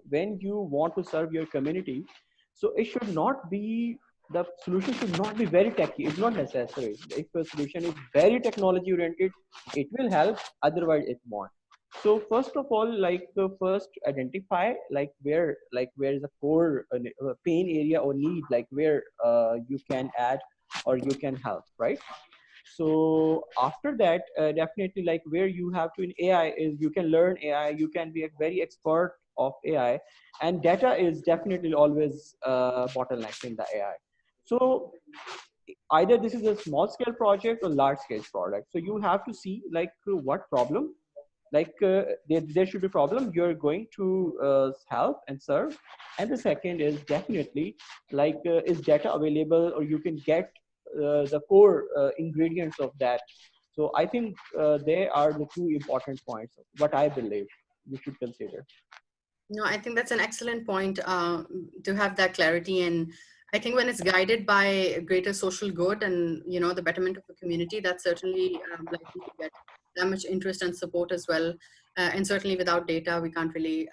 when you want to serve your community, so it should not be, the solution should not be very techy. It's not necessary. If a solution is very technology oriented, it will help, otherwise it won't. So first of all, like first identify where is the core pain area or need, like where you can add or you can help, right? So after that, definitely like where you have to in AI is you can learn AI, you can be a very expert of AI, and data is definitely always bottleneck in the AI. So either this is a small scale project or large scale product. So you have to see like what problem, like there should be problem you're going to help and serve. And the second is definitely like is data available, or you can get the core ingredients of that. So I think they are the two important points what I believe you should consider. No, I think that's an excellent point, to have that clarity. And I think when it's guided by greater social good and the betterment of the community, that's certainly likely to get that much interest and support as well. And certainly without data, we can't really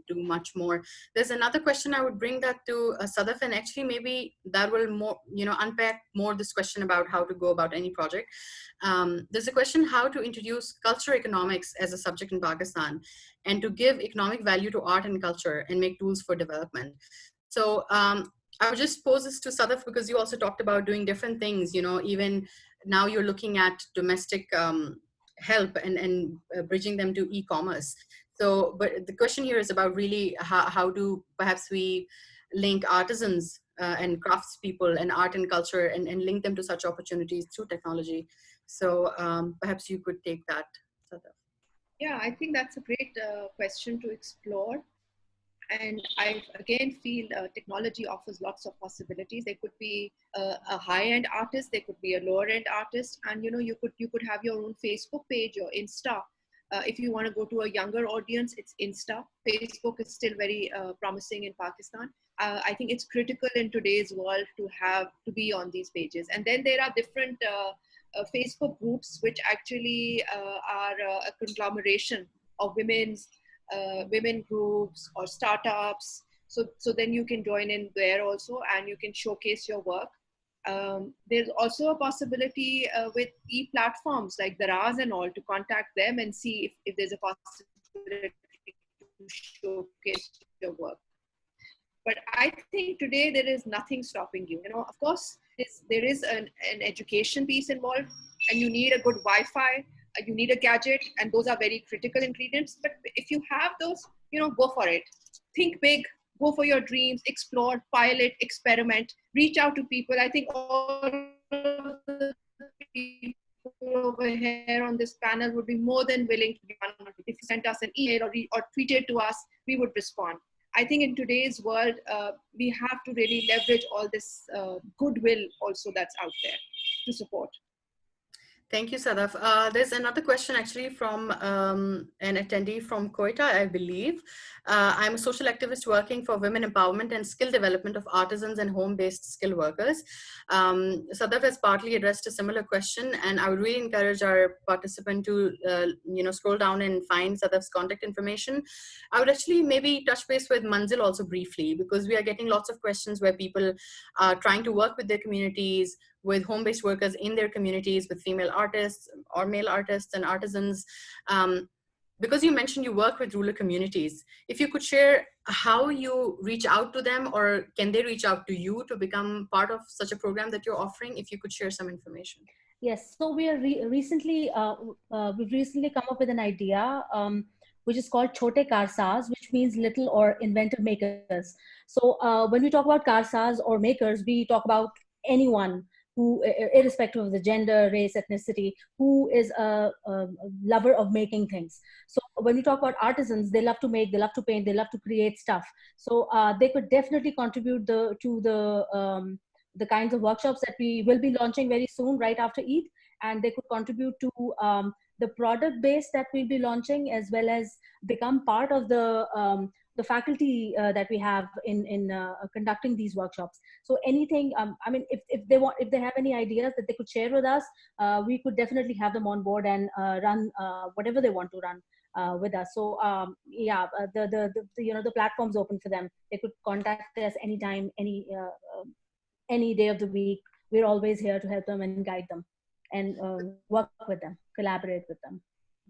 do much more. There's another question I would bring that to Sadaf, and actually maybe that will more unpack more this question about how to go about any project. There's a question how to introduce culture economics as a subject in Pakistan, and to give economic value to art and culture and make tools for development. So I would just pose this to Sadaf, because you also talked about doing different things, even now you're looking at domestic help and bridging them to e-commerce. So, but the question here is about really how do perhaps we link artisans and craftspeople and art and culture and link them to such opportunities through technology. So perhaps you could take that, Sadaf. Yeah, I think that's a great question to explore. And I again feel technology offers lots of possibilities. There could be a high-end artist, there could be a lower-end artist, and you could have your own Facebook page or Insta. If you want to go to a younger audience, it's Insta. Facebook is still very promising in Pakistan. I think it's critical in today's world to be on these pages. And then there are different Facebook groups which actually are a conglomeration of women groups or startups. So then you can join in there also, and you can showcase your work. There's also a possibility with e-platforms like Daraz and all to contact them and see if there's a possibility to showcase your work. But I think today there is nothing stopping you. Of course, there is an education piece involved, and you need a good Wi-Fi, you need a gadget, and those are very critical ingredients. But if you have those, go for it. Think big, go for your dreams, explore, pilot, experiment, reach out to people. I think all of the people over here on this panel would be more than willing to be on. If you sent us an email or tweeted to us, we would respond. I think in today's world, we have to really leverage all this goodwill also that's out there to support. Thank you, Sadaf. There's another question actually from an attendee from Quetta, I believe. I'm a social activist working for women empowerment and skill development of artisans and home-based skill workers. Sadaf has partly addressed a similar question, and I would really encourage our participant to scroll down and find Sadaf's contact information. I would actually maybe touch base with Manzil also briefly, because we are getting lots of questions where people are trying to work with their communities, with home-based workers in their communities, with female artists or male artists and artisans. Because you mentioned you work with rural communities, if you could share how you reach out to them, or can they reach out to you to become part of such a program that you're offering, if you could share some information. Yes, so we are recently come up with an idea which is called Chote Karsaz, which means little or inventive makers. So when we talk about karsaz or makers, we talk about anyone irrespective of the gender, race, ethnicity, who is a lover of making things. So when we talk about artisans, they love to make, they love to paint, they love to create stuff. So they could definitely contribute to the kinds of workshops that we will be launching very soon, right after Eid, and they could contribute to the product base that we'll be launching, as well as become part of the faculty that we have in conducting these workshops. So anything, I mean, if they have any ideas that they could share with us, we could definitely have them on board and run whatever they want to run with us. So yeah, the platform's open for them. They could contact us anytime, any day of the week. We're always here to help them and guide them and work with them, collaborate with them.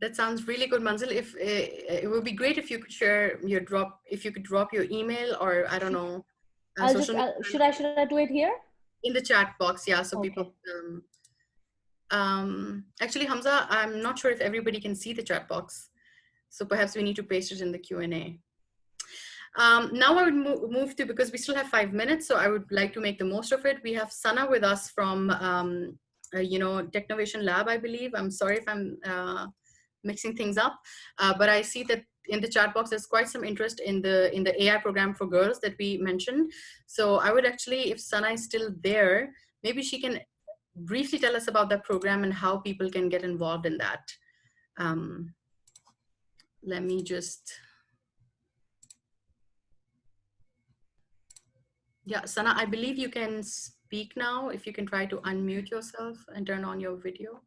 That sounds really good, Manzil. If it would be great if you could share your if you could drop your email, or I don't know. Should I do it here? In the chat box, yeah. So okay. People. Actually, Hamza, I'm not sure if everybody can see the chat box, so perhaps we need to paste it in the Q&A. Now I would move to, because we still have 5 minutes, so I would like to make the most of it. We have Sana with us from Technovation Lab, I believe. I'm sorry if I'm mixing things up, but I see that in the chat box there's quite some interest in the AI program for girls that we mentioned. So I would actually, if Sana is still there, maybe she can briefly tell us about that program and how people can get involved in that. Let me just, yeah, Sana, I believe you can speak now. If you can try to unmute yourself and turn on your video.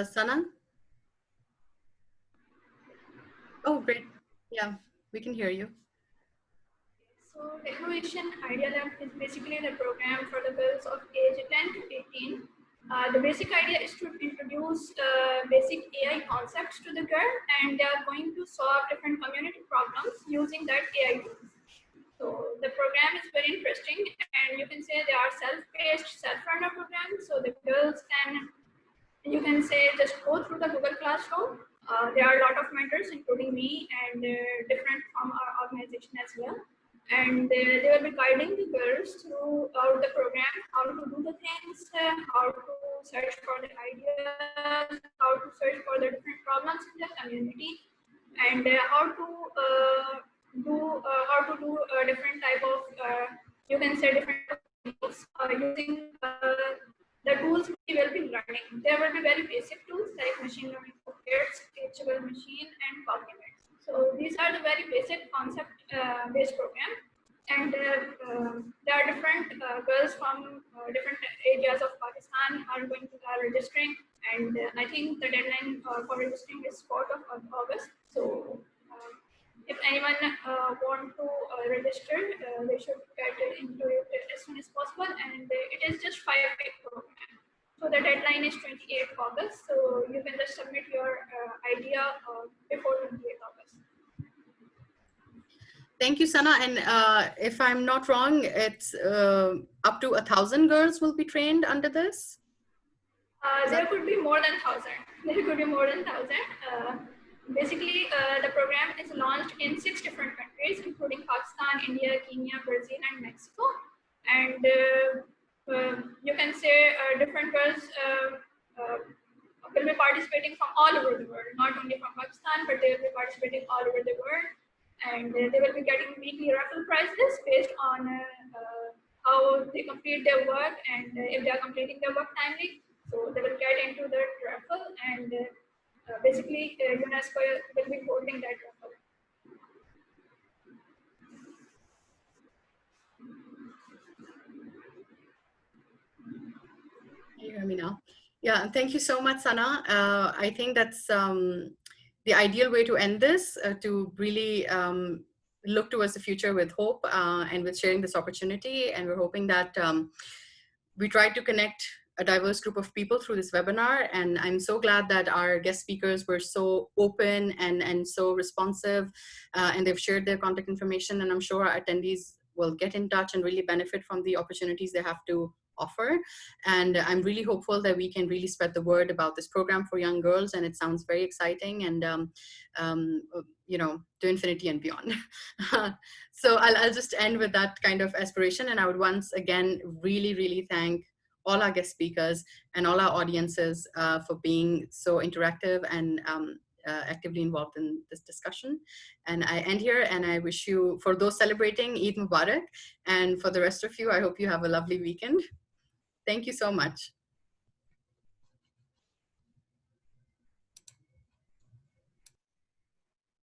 Sana? Oh, great. Yeah, we can hear you. So Technovation Idea Lab is basically the program for the girls of age 10 to 18. The basic idea is to introduce basic AI concepts to the girl, and they are going to solve different community problems using that AI tools. So the program is very interesting, and you can say they are self-paced, self-runner programs. So the girls can, you can say, just go through the Google Classroom. There are a lot of mentors, including me, and different from our organization as well. And they will be guiding the girls throughout the program, how to do the things, how to search for the ideas, how to search for the different problems in the community, and how to do different type of, you can say, different things using the tools we will be learning. There will be very basic tools like machine learning for kids, teachable machine, and Pokémon. So these are the very basic concept-based program, and there are different girls from different areas of Pakistan are going to registering, and I think the deadline for registering is 4th of August. So if anyone want to register, they should get into it as soon as possible, and it is just 5-week program. So the deadline is 28th August, so you can just submit your idea before 28th August. Thank you, Sana. And if I'm not wrong, it's up to 1,000 girls will be trained under this? There could be more than 1,000. There could be more than 1,000. Basically, the program is launched in 6 different countries, including Pakistan, India, Kenya, Brazil, and Mexico. And you can say different girls will be participating from all over the world, not only from Pakistan, but they will be participating all over the world. And they will be getting weekly raffle prizes based on how they complete their work, and if they are completing their work timely, so they will get into the raffle, and basically UNESCO will be holding that raffle. Can you hear me now? Yeah, thank you so much, Sana. I think that's the ideal way to end this, to really look towards the future with hope and with sharing this opportunity. And we're hoping that we try to connect a diverse group of people through this webinar. And I'm so glad that our guest speakers were so open and so responsive, and they've shared their contact information. And I'm sure our attendees will get in touch and really benefit from the opportunities they have to offer. And I'm really hopeful that we can really spread the word about this program for young girls, and it sounds very exciting, and you know, to infinity and beyond. So I'll just end with that kind of aspiration, and I would once again really thank all our guest speakers and all our audiences for being so interactive and actively involved in this discussion. And I end here, and I wish you, for those celebrating, Eid Mubarak, and for the rest of you, I hope you have a lovely weekend. Thank you so much.